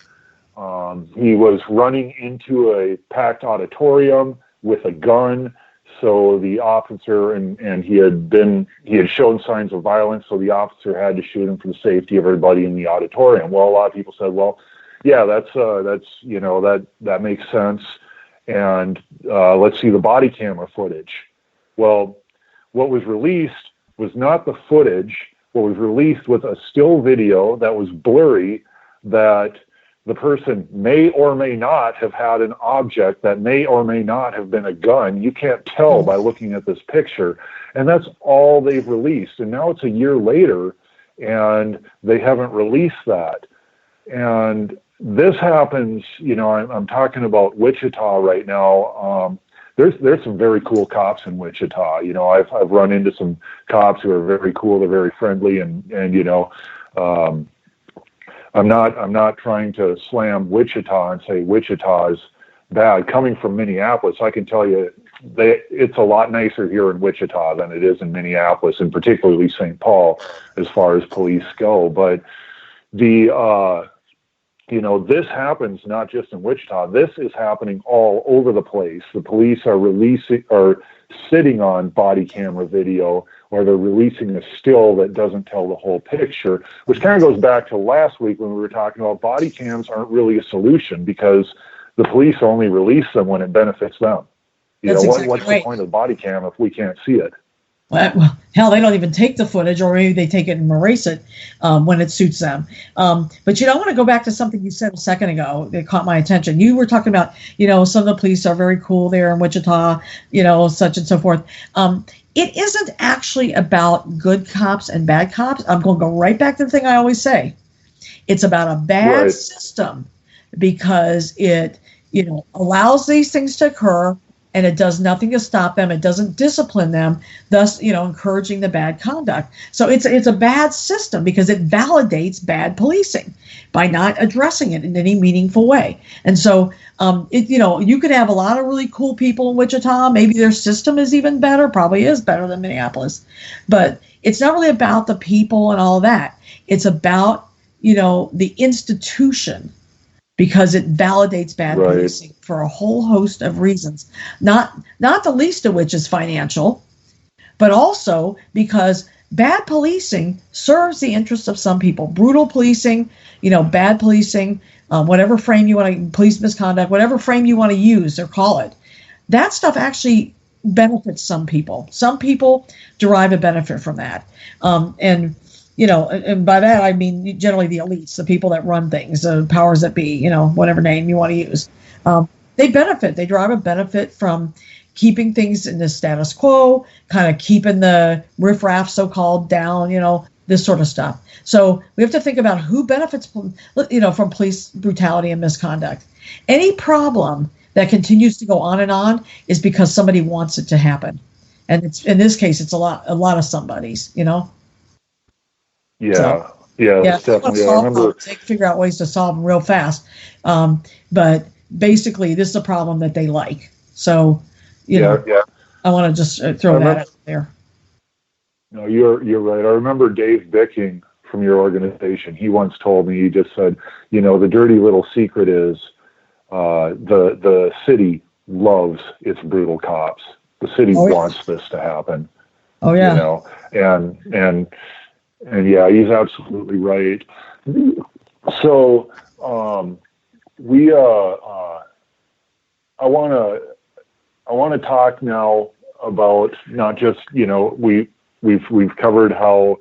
he was running into a packed auditorium with a gun. So the officer, and he had shown signs of violence, so the officer had to shoot him for the safety of everybody in the auditorium. Well, a lot of people said, well, yeah, that's that makes sense. And let's see the body camera footage. Well, what was released was not the footage. What was released was a still video that was blurry, that the person may or may not have had an object, that may or may not have been a gun. You can't tell by looking at this picture. And that's all they've released. And now it's a year later, and they haven't released that. And this happens, you know, I'm talking about Wichita right now. There's some very cool cops in Wichita. You know, I've run into some cops who are very cool. They're very friendly, and you know, I'm not trying to slam Wichita and say Wichita is bad. Coming from Minneapolis, I can tell you it's a lot nicer here in Wichita than it is in Minneapolis, and particularly St. Paul, as far as police go. But you know, this happens not just in Wichita. This is happening all over the place. The police are sitting on body camera video, or they're releasing a still that doesn't tell the whole picture, which kind of goes back to last week when we were talking about body cams aren't really a solution, because the police only release them when it benefits them. You know, what's the point of the body cam if we can't see it? Well, hell, they don't even take the footage, or maybe they take it and erase it when it suits them. But, you know, I want to go back to something you said a second ago that caught my attention. You were talking about, you know, some of the police are very cool there in Wichita, you know, such and so forth. It isn't actually about good cops and bad cops. I'm going to go right back to the thing I always say. It's about a bad system, because it, you know, allows these things to occur, and it does nothing to stop them. It doesn't discipline them, thus, you know, encouraging the bad conduct. So it's a bad system because it validates bad policing by not addressing it in any meaningful way. And so, you know, you could have a lot of really cool people in Wichita. Maybe their system is even better, probably is better than Minneapolis. But it's not really about the people and all that. It's about, you know, the institution, because it validates bad policing for a whole host of reasons, not the least of which is financial, but also because bad policing serves the interests of some people. Brutal policing, you know, bad policing, whatever frame you want to, police misconduct, whatever frame you want to use or call it, that stuff actually benefits some people. Some people derive a benefit from that. And you know, and by that I mean generally the elites, the people that run things, the powers that be, you know, whatever name you want to use. They derive a benefit from keeping things in the status quo, kind of keeping the riffraff so-called down, you know, this sort of stuff. So we have to think about who benefits, you know, from police brutality and misconduct. Any problem that continues to go on is because somebody wants it to happen. And it's, in this case, it's a lot of somebody's, you know. Yeah, definitely. I remember they can figure out ways to solve them real fast, but basically, this is a problem that they like. So, you know, I want to just throw that out there. No, you're right. I remember Dave Bicking from your organization. He once told me, he just said, you know, the dirty little secret is the city loves its brutal cops. The city wants this to happen. Oh yeah. You know, and yeah, he's absolutely right. So, I want to talk now about not just, you know, we we've covered how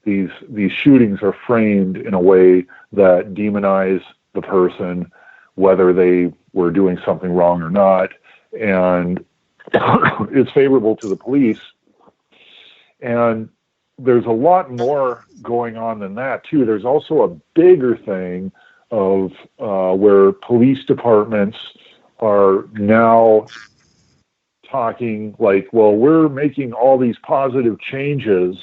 these shootings are framed in a way that demonize the person, whether they were doing something wrong or not, and it's favorable to the police. And there's a lot more going on than that too. There's also a bigger thing of where police departments are now talking like, well, we're making all these positive changes,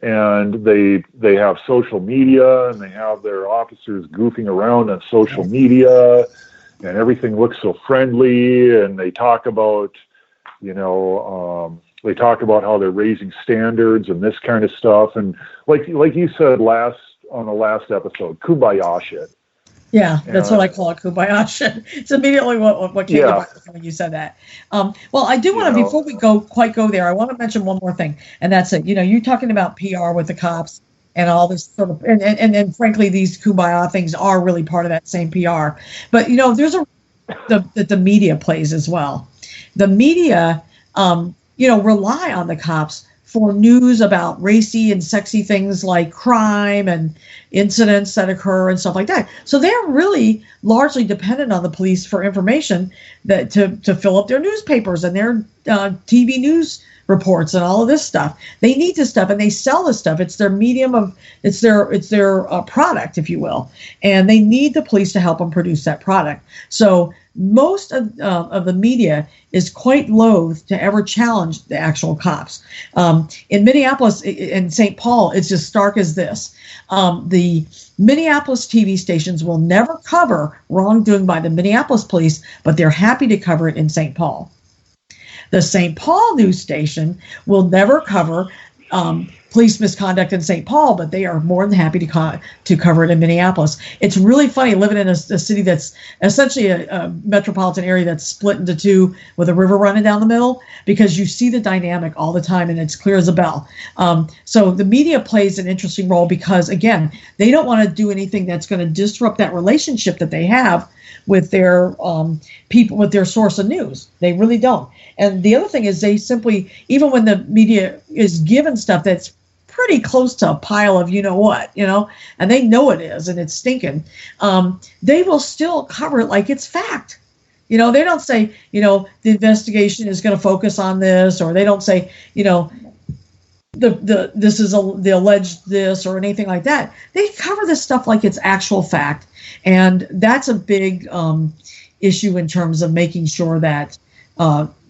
and they have social media, and they have their officers goofing around on social media, and everything looks so friendly, and they talk about, they talk about how they're raising standards and this kind of stuff, and like you said on the last episode, kumbaya shit. Yeah, that's what I call it, kumbaya shit. It's immediately what came to mind when you said that. Well, I do want to, before we go there, I want to mention one more thing, and that's it. You're talking about PR with the cops and all this sort of, and frankly, these kumbaya things are really part of that same PR. But there's the media plays as well. The media, rely on the cops for news about racy and sexy things like crime and incidents that occur and stuff like that. So they're really largely dependent on the police for information that to fill up their newspapers and their TV news reports and all of this stuff. They need this stuff, and they sell this stuff. It's their medium it's their product, if you will, and they need the police to help them produce that product. So most of the media is quite loath to ever challenge the actual cops. In Minneapolis and St. Paul, it's as stark as this. The Minneapolis TV stations will never cover wrongdoing by the Minneapolis police, but they're happy to cover it in St. Paul. The St. Paul news station will never cover police misconduct in St. Paul, but they are more than happy to cover it in Minneapolis. It's really funny living in a city that's essentially a metropolitan area that's split into two with a river running down the middle, because you see the dynamic all the time, and it's clear as a bell. So the media plays an interesting role because, again, they don't want to do anything that's going to disrupt that relationship that they have with their people, with their source of news. They really don't. And the other thing is, they simply, even when the media is given stuff that's pretty close to a pile of and they know it is, and it's stinking, they will still cover it like it's fact. They don't say, the investigation is going to focus on this, or they don't say, this is the alleged this or anything like that. They cover this stuff like it's actual fact, and that's a big issue in terms of making sure that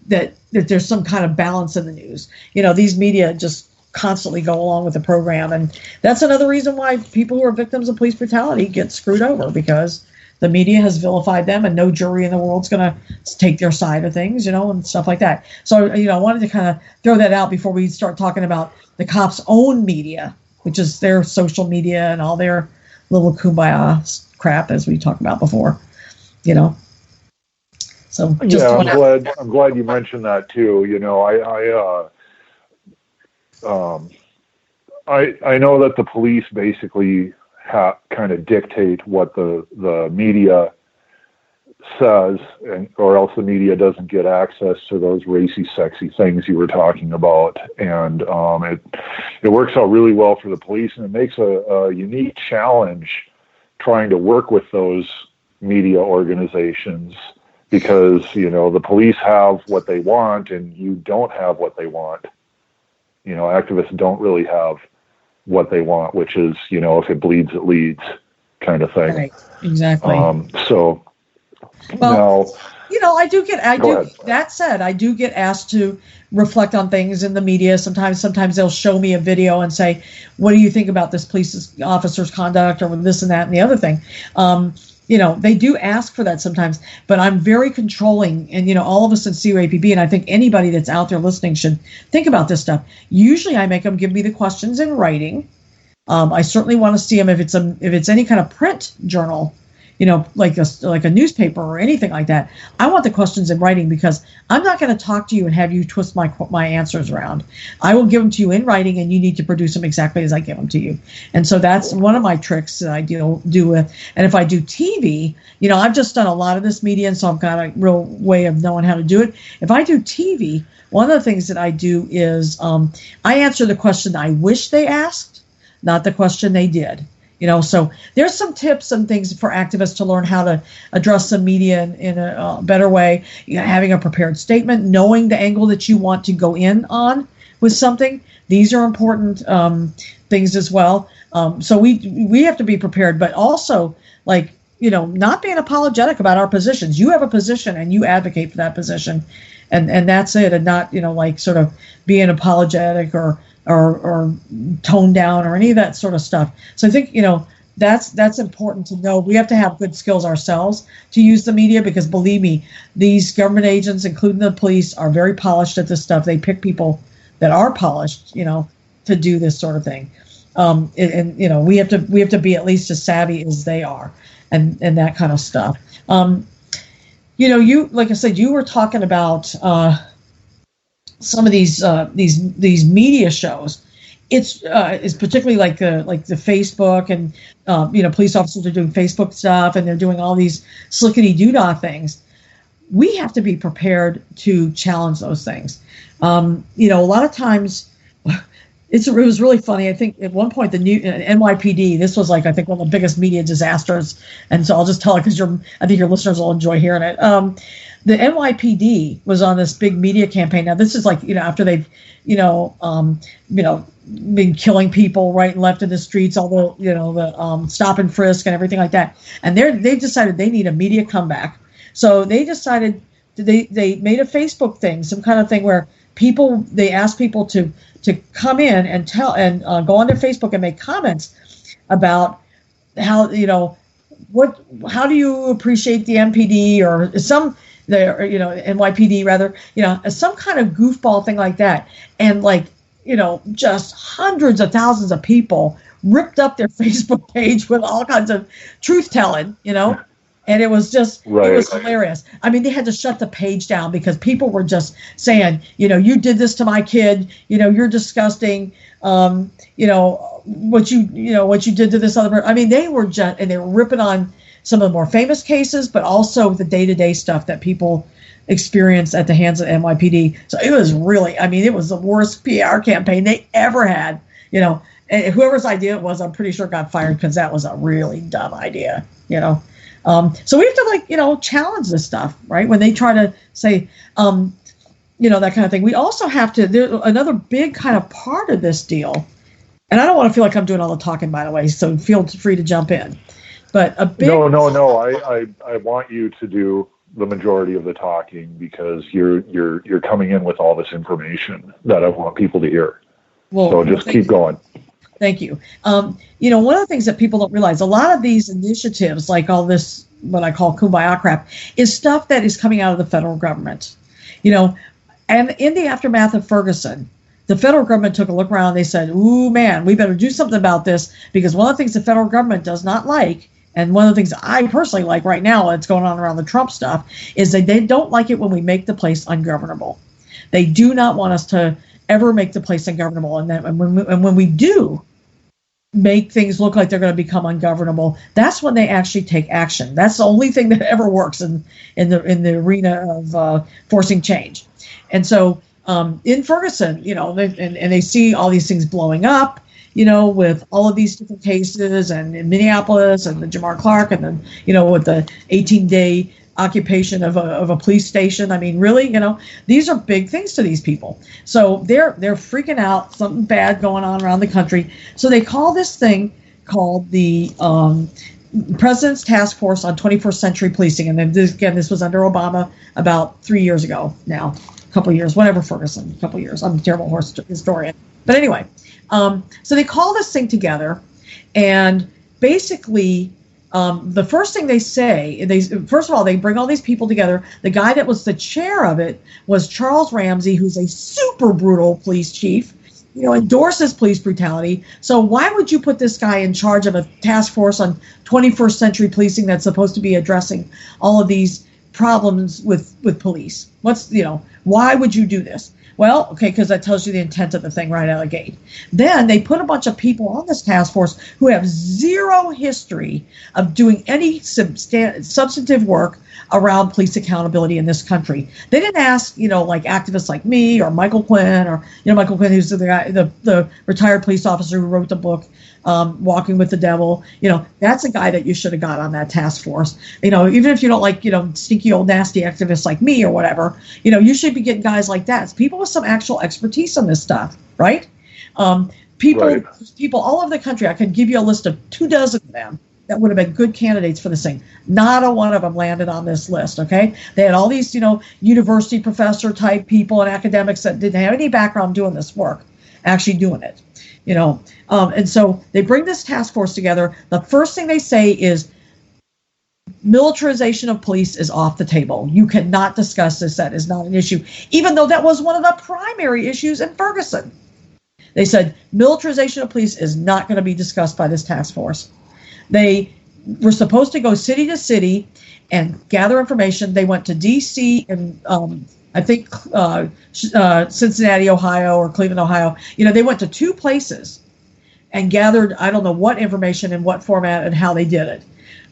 that there's some kind of balance in the news. These media just constantly go along with the program, and that's another reason why people who are victims of police brutality get screwed over, because the media has vilified them, and no jury in the world's going to take their side of things, and stuff like that. So, I wanted to kind of throw that out before we start talking about the cops' own media, which is their social media and all their little kumbaya crap, as we talked about before, So just I'm glad you mentioned that too. I know that the police basically kind of dictate what the media says, or else the media doesn't get access to those racy, sexy things you were talking about. And it works out really well for the police, and it makes a unique challenge trying to work with those media organizations, because the police have what they want and you don't have what they want. Activists don't really have what they want, which is, if it bleeds, it leads kind of thing. Right. Exactly. Now, that said, I do get asked to reflect on things in the media. Sometimes they'll show me a video and say, what do you think about this police officer's conduct, or this and that and the other thing? They do ask for that sometimes, but I'm very controlling, and, all of us in COAPB, and I think anybody that's out there listening should think about this stuff. Usually I make them give me the questions in writing. I certainly want to see them if it's any kind of print journal. like a newspaper or anything like that. I want the questions in writing because I'm not going to talk to you and have you twist my answers around. I will give them to you in writing, and you need to produce them exactly as I give them to you. And so that's one of my tricks that I do with. And if I do TV, I've just done a lot of this media, and so I've got a real way of knowing how to do it. If I do TV, one of the things that I do is I answer the question I wish they asked, not the question they did. So there's some tips and things for activists to learn how to address the media in a better way. Having a prepared statement, knowing the angle that you want to go in on with something. These are important things as well. So we have to be prepared, but also not being apologetic about our positions. You have a position and you advocate for that position, and that's it. And not sort of being apologetic or toned down or any of that sort of stuff. So I think, that's important to know. We have to have good skills ourselves to use the media because, believe me, these government agents, including the police, are very polished at this stuff. They pick people that are polished, to do this sort of thing. We have to be at least as savvy as they are and that kind of stuff. You, like I said, you were talking about some of these media shows. It's particularly like the Facebook and police officers are doing Facebook stuff and they're doing all these slickety doodah things. We have to be prepared to challenge those things. A lot of times it was really funny. I think at one point the new NYPD, this was I think one of the biggest media disasters, and so I'll just tell it because I think your listeners will enjoy hearing it. The NYPD was on this big media campaign. Now this is after they've been killing people right and left in the streets, although the stop and frisk and everything like that. And they decided they need a media comeback. So they decided they made a Facebook thing, some kind of thing where they asked people to come in and tell and go on their Facebook and make comments about how how do you appreciate the MPD or NYPD rather, some kind of goofball thing like that. And just hundreds of thousands of people ripped up their Facebook page with all kinds of truth telling, and it was just, It was hilarious. I mean, they had to shut the page down because people were just saying, you did this to my kid, you're disgusting, what you did to this other person. I mean, they were ripping on some of the more famous cases, but also the day-to-day stuff that people experienced at the hands of NYPD. So it was really, it was the worst PR campaign they ever had, and whoever's idea it was, I'm pretty sure got fired because that was a really dumb idea, So we have to challenge this stuff, right? When they try to say, that kind of thing. We also have to, there's another big kind of part of this deal, and I don't want to feel like I'm doing all the talking, by the way, so feel free to jump in. But a big No. I want you to do the majority of the talking because you're coming in with all this information that I want people to hear. Well, so just keep going. Thank you. One of the things that people don't realize, a lot of these initiatives, like all this, what I call kumbaya crap, is stuff that is coming out of the federal government. And in the aftermath of Ferguson, the federal government took a look around. They said, ooh, man, we better do something about this because one of the things the federal government does not like, and one of the things I personally like right now, that's going on around the Trump stuff, is that they don't like it when we make the place ungovernable. They do not want us to ever make the place ungovernable. And when we do make things look like they're going to become ungovernable, that's when they actually take action. That's the only thing that ever works in the arena of forcing change. And so in Ferguson, they see all these things blowing up, with all of these different cases, and in Minneapolis and the Jamar Clark, and then, with the 18-day occupation of a police station. I mean, really, these are big things to these people. So they're freaking out, something bad going on around the country. So they call this thing called the President's Task Force on 21st Century Policing. And then this was under Obama about 3 years ago now, a couple of years, whatever, Ferguson, a couple of years. I'm a terrible historian. But anyway, so they call this thing together, and basically the first thing they say, first of all, they bring all these people together. The guy that was the chair of it was Charles Ramsey, who's a super brutal police chief. endorses police brutality. So why would you put this guy in charge of a task force on 21st century policing that's supposed to be addressing all of these problems with police? Why would you do this? Well, okay, because that tells you the intent of the thing right out of the gate. Then they put a bunch of people on this task force who have zero history of doing any substantive work around police accountability in this country. They didn't ask, like activists like me or Michael Quinn or, Michael Quinn, who's the guy, the retired police officer who wrote the book, Walking with the Devil. That's a guy that you should have got on that task force. Even if you don't like, stinky old nasty activists like me or whatever, you should be getting guys like that. It's people with some actual expertise on this stuff, right? People all over the country. I could give you a list of 24 of them that would have been good candidates for this thing. Not a one of them landed on this list, okay? They had all these, university professor type people and academics that didn't have any background doing this work, actually doing it, and so they bring this task force together. The first thing they say is militarization of police is off the table. You cannot discuss this. That is not an issue, even though that was one of the primary issues in Ferguson. They said militarization of police is not going to be discussed by this task force. They were supposed to go city to city and gather information. They went to D.C. and I think Cincinnati, Ohio, or Cleveland, Ohio. They went to two places and gathered, I don't know what information in what format and how they did it,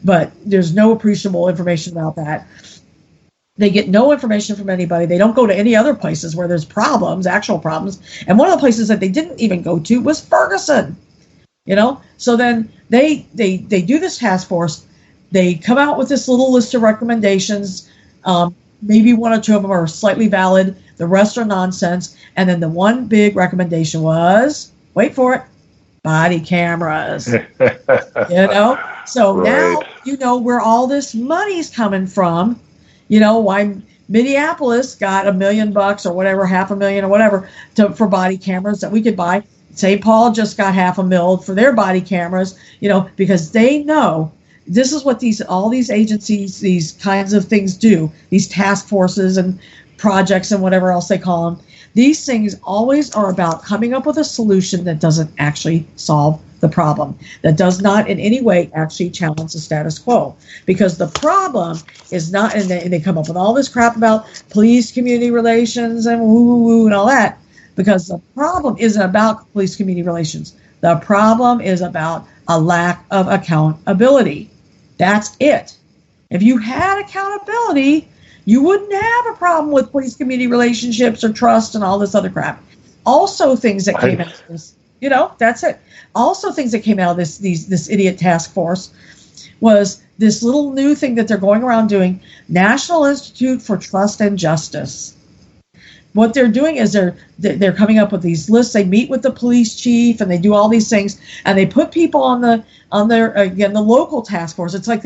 but there's no appreciable information about that. They get no information from anybody. They don't go to any other places where there's problems, actual problems. And one of the places that they didn't even go to was Ferguson. So then they do this task force. They come out with this little list of recommendations. Maybe one or two of them are slightly valid. The rest are nonsense. And then the one big recommendation was, wait for it, body cameras. So right. Now you know where all this money's coming from. Why Minneapolis got $1 million or whatever, $500,000 or whatever for body cameras that we could buy. St. Paul just got $500,000 for their body cameras, because they know this is what all these agencies, these kinds of things do, these task forces and projects and whatever else they call them. These things always are about coming up with a solution that doesn't actually solve the problem, that does not in any way actually challenge the status quo. Because the problem is not, and they come up with all this crap about police community relations and woo and all that. Because the problem isn't about police community relations. The problem is about a lack of accountability. That's it. If you had accountability, you wouldn't have a problem with police community relationships or trust and all this other crap. Also things that came out of this, that's it. Also things that came out of this idiot task force was this little new thing that they're going around doing, National Institute for Trust and Justice. What they're doing is they're coming up with these lists. They meet with the police chief and they do all these things, and they put people on the local task force. It's like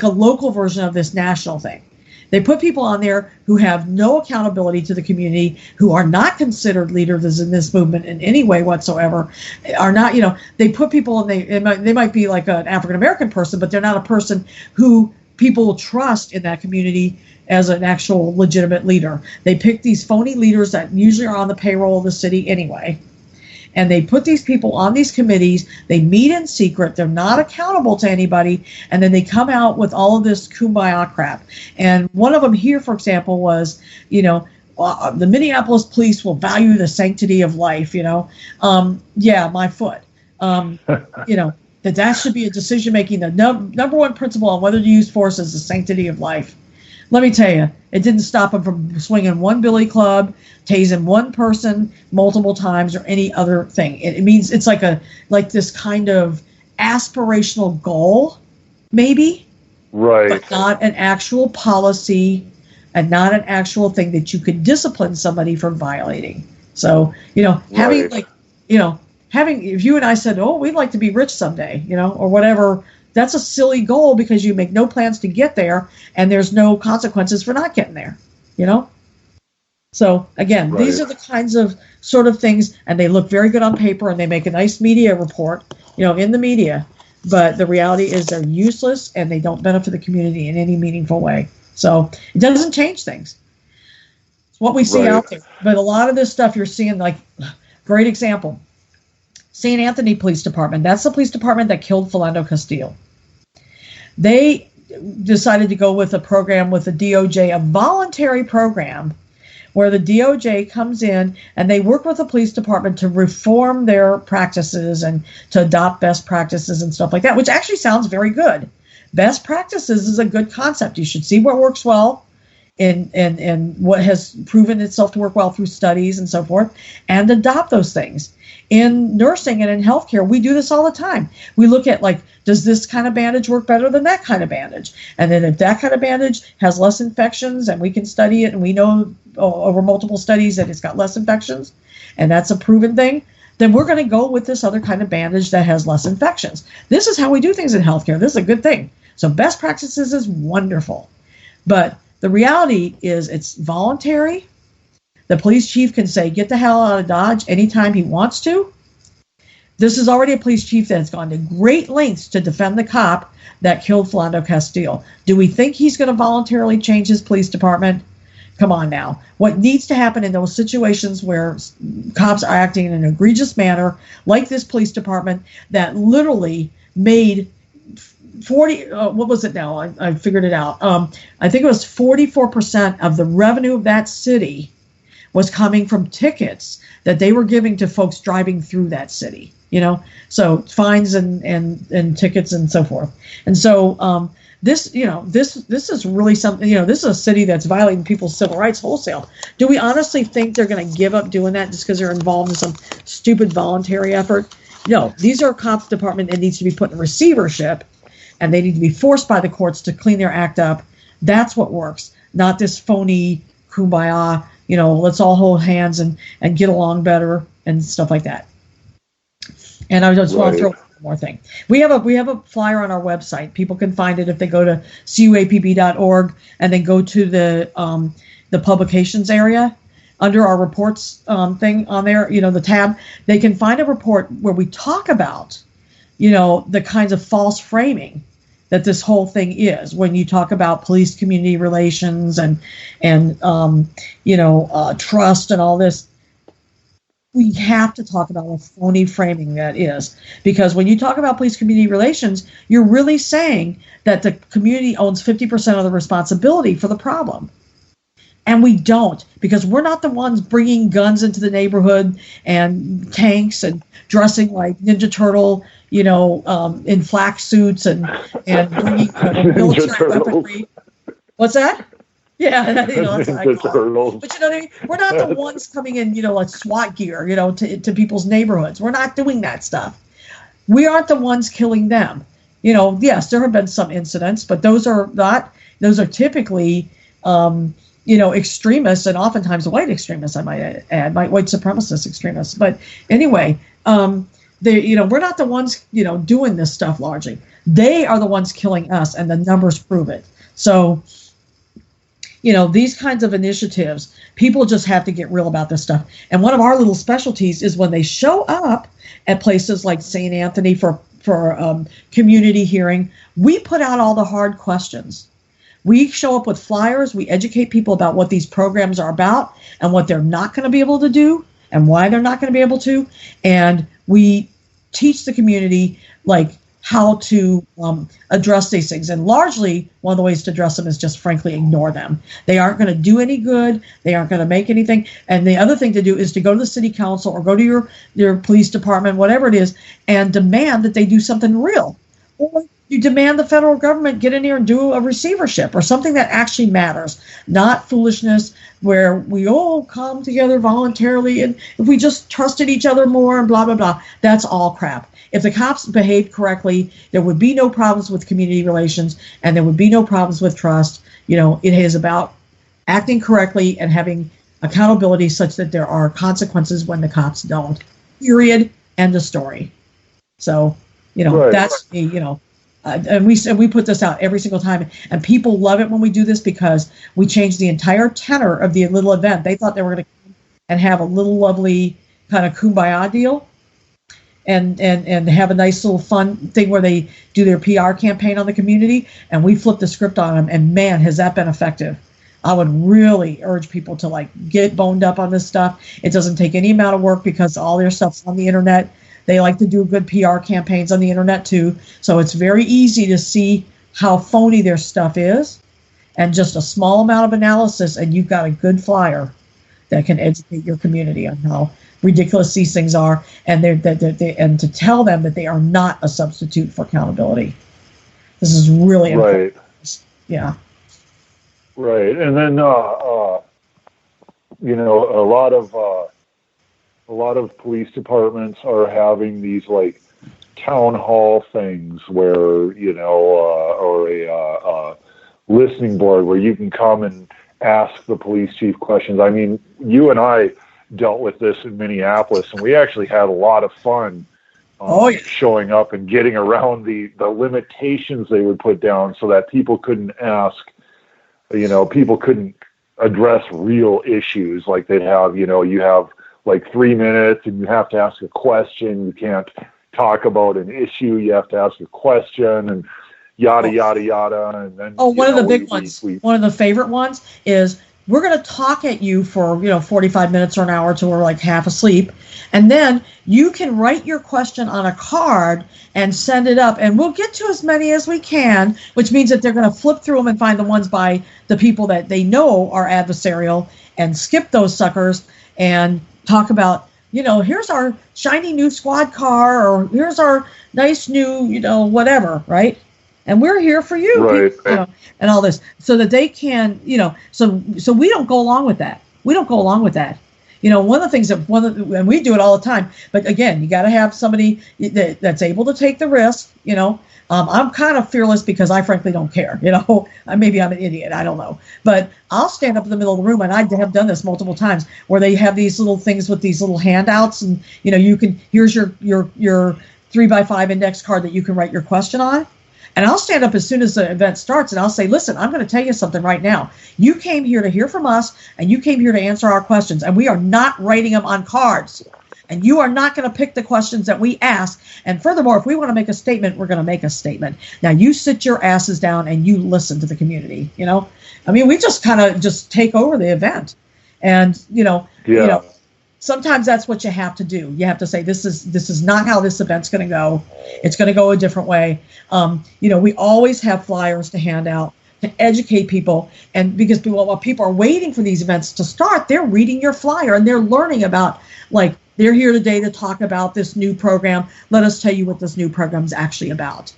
a local version of this national thing. They put people on there who have no accountability to the community, who are not considered leaders in this movement in any way whatsoever. Are not, they put people and they might be like an African American person, but they're not a person who people will trust in that community as an actual legitimate leader. They pick these phony leaders that usually are on the payroll of the city anyway. And they put these people on these committees. They meet in secret. They're not accountable to anybody. And then they come out with all of this kumbaya crap. And one of them here, for example, was, the Minneapolis police will value the sanctity of life, yeah, my foot. That should be a decision making. The number one principle on whether to use force is the sanctity of life. Let me tell you, it didn't stop him from swinging one billy club, tasing one person multiple times, or any other thing. It means it's like this kind of aspirational goal, maybe, right? But not an actual policy, and not an actual thing that you could discipline somebody for violating. So, having if you and I said, oh, we'd like to be rich someday, or whatever. That's a silly goal because you make no plans to get there, and there's no consequences for not getting there, So again, right. These are the kinds of sort of things, and they look very good on paper, and they make a nice media report, in the media. But the reality is they're useless, and they don't benefit the community in any meaningful way. So it doesn't change things. It's what we see out there. But a lot of this stuff you're seeing, like Great example. St. Anthony Police Department. That's the police department that killed Philando Castile. They decided to go with a program with the DOJ, a voluntary program where the DOJ comes in and they work with the police department to reform their practices and to adopt best practices and stuff like that, which actually sounds very good. Best practices is a good concept. You should see what works well and what has proven itself to work well through studies and so forth, and adopt those things. In nursing and in healthcare, we do this all the time. We look at, like, does this kind of bandage work better than that kind of bandage? And then if that kind of bandage has less infections, and we can study it, and we know over multiple studies that it's got less infections, and that's a proven thing, then we're going to go with this other kind of bandage that has less infections. This is how we do things in healthcare. This is a good thing. So best practices is wonderful. But the reality is it's voluntary. The police chief can say, get the hell out of Dodge anytime he wants to. This is already a police chief that has gone to great lengths to defend the cop that killed Philando Castile. Do we think he's going to voluntarily change his police department? Come on now. What needs to happen in those situations where cops are acting in an egregious manner, like this police department that literally made 40, what was it now? I figured it out. I think it was 44% of the revenue of that city was coming from tickets that they were giving to folks driving through that city, so fines and tickets and so forth. And so this is really something, this is a city that's violating people's civil rights wholesale. Do we honestly think they're going to give up doing that just because they're involved in some stupid voluntary effort? No, these are a cops department that needs to be put in receivership, and they need to be forced by the courts to clean their act up. That's what works, not this phony kumbaya, let's all hold hands and get along better and stuff like that. And I just want to throw one more thing. We have a flyer on our website. People can find it if they go to cuapb.org and then go to the publications area. Under our reports thing on there, the tab, they can find a report where we talk about, the kinds of false framing that this whole thing is when you talk about police community relations and trust and all this. We have to talk about a phony framing that is, because when you talk about police community relations, you're really saying that the community owns 50% of the responsibility for the problem. And we don't, because we're not the ones bringing guns into the neighborhood and tanks and dressing like Ninja Turtle, in flak suits and bringing military weaponry. What's that? Yeah, that's what I call it. But you know what I mean? We're not the ones coming in, like SWAT gear, to people's neighborhoods. We're not doing that stuff. We aren't the ones killing them. Yes, there have been some incidents, but those are typically extremists, and oftentimes white extremists, I might add, white supremacist extremists. But anyway, we're not the ones, doing this stuff largely. They are the ones killing us, and the numbers prove it. So, these kinds of initiatives, people just have to get real about this stuff. And one of our little specialties is when they show up at places like St. Anthony for community hearing, we put out all the hard questions. We show up with flyers. We educate people about what these programs are about and what they're not going to be able to do and why they're not going to be able to. And we teach the community, how to address these things. And largely, one of the ways to address them is just, frankly, ignore them. They aren't going to do any good. They aren't going to make anything. And the other thing to do is to go to the city council or go to your police department, whatever it is, and demand that they do something real. Or you demand the federal government get in here and do a receivership or something that actually matters, not foolishness where we all come together voluntarily and if we just trusted each other more and blah, blah, blah. That's all crap. If the cops behaved correctly, there would be no problems with community relations and there would be no problems with trust. It is about acting correctly and having accountability such that there are consequences when the cops don't. Period. End of story. So, right. That's me, and we put this out every single time, and people love it when we do this because we change the entire tenor of the little event. They thought they were going to come and have a little lovely kind of kumbaya deal and have a nice little fun thing where they do their PR campaign on the community, and we flip the script on them, and man, has that been effective. I would really urge people to like get boned up on this stuff. It doesn't take any amount of work because all their stuff's on the internet. They like to do good PR campaigns on the internet too. So it's very easy to see how phony their stuff is. And just a small amount of analysis, and you've got a good flyer that can educate your community on how ridiculous these things are, and and to tell them that they are not a substitute for accountability. This is really important. Right. Yeah. Right, and then you know, a lot of police departments are having these like town hall things where, you know, or a listening board where you can come and ask the police chief questions. I mean, you and I dealt with this in Minneapolis, and we actually had a lot of fun showing up and getting around the limitations they would put down so that people couldn't ask, you know, people couldn't address real issues. Like they'd have, you know, you have like 3 minutes and you have to ask a question. You can't talk about an issue. You have to ask a question and yada, yada, yada. And then, one of the big ones, one of the favorite ones is, we're going to talk at you for, 45 minutes or an hour till we're like half asleep. And then you can write your question on a card and send it up. And we'll get to as many as we can, which means that they're going to flip through them and find the ones by the people that they know are adversarial and skip those suckers and talk about, here's our shiny new squad car, or here's our nice new, whatever, right? And we're here for you, right. People, and all this, so that they can, so we don't go along with that. We don't go along with that. One of the things and we do it all the time, but again, you got to have somebody that's able to take the risk. I'm kind of fearless because I frankly don't care. Maybe I'm an idiot. I don't know, but I'll stand up in the middle of the room, and I have done this multiple times, where they have these little things with these little handouts, and here's your 3x5 index card that you can write your question on. And I'll stand up as soon as the event starts, and I'll say, listen, I'm going to tell you something right now. You came here to hear from us, and you came here to answer our questions, and we are not writing them on cards. And you are not going to pick the questions that we ask. And furthermore, if we want to make a statement, we're going to make a statement. Now, you sit your asses down and you listen to the community. We just kind of just take over the event. And, sometimes that's what you have to do. You have to say, this is not how this event's going to go. It's going to go a different way. We always have flyers to hand out to educate people. And because while people are waiting for these events to start, they're reading your flyer and they're learning about, like, they're here today to talk about this new program. Let us tell you what this new program is actually about.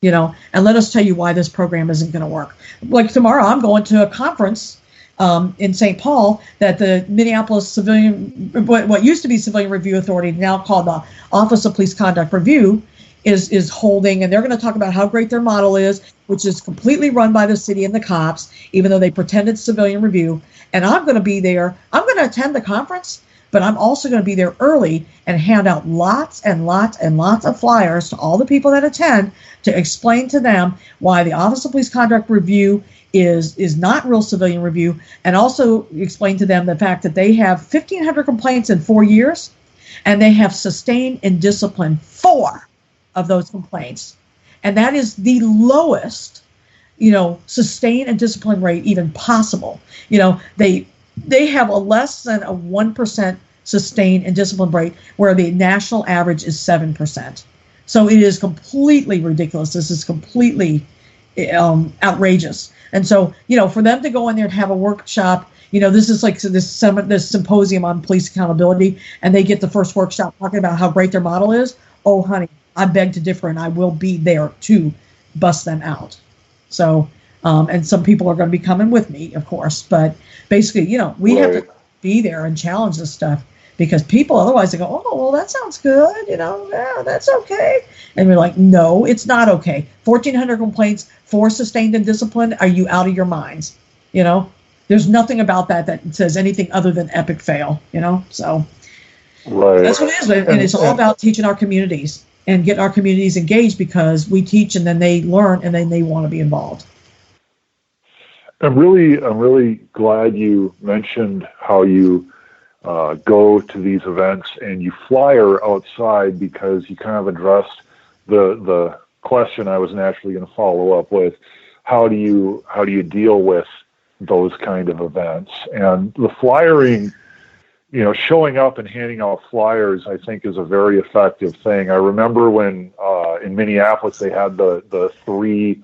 And let us tell you why this program isn't going to work. Like tomorrow, I'm going to a conference in St. Paul that the Minneapolis what used to be Civilian Review Authority, now called the Office of Police Conduct Review, is holding, and they're going to talk about how great their model is, which is completely run by the city and the cops, even though they pretend it's civilian review. And I'm going to be there. I'm going to attend the conference, but I'm also going to be there early and hand out lots and lots and lots of flyers to all the people that attend to explain to them why the Office of Police Conduct Review is not real civilian review, and also explain to them the fact that they have 1,500 complaints in 4 years, and they have sustained and disciplined 4 of those complaints. And that is the lowest, sustain and discipline rate even possible. They have a less than a 1% sustain and discipline rate, where the national average is 7%. So it is completely ridiculous. This is completely outrageous. And so, for them to go in there and have a workshop, this is like this symposium on police accountability, and they get the first workshop talking about how great their model is. Oh, honey, I beg to differ, and I will be there to bust them out. So, and some people are going to be coming with me, of course, but basically, we have to be there and challenge this stuff, because people otherwise they go, oh, well, that sounds good, yeah, that's okay. And we're like, no, it's not okay. 1,400 complaints, 4 sustained and disciplined. Are you out of your minds? There's nothing about that says anything other than epic fail, so that's what it is. And it's all about teaching our communities and getting our communities engaged, because we teach and then they learn and then they want to be involved. I'm really glad you mentioned how you go to these events and you flyer outside, because you kind of addressed the question I was naturally going to follow up with. How do you deal with those kind of events. And the flyering, showing up and handing out flyers, I think, is a very effective thing. I remember when in Minneapolis they had the three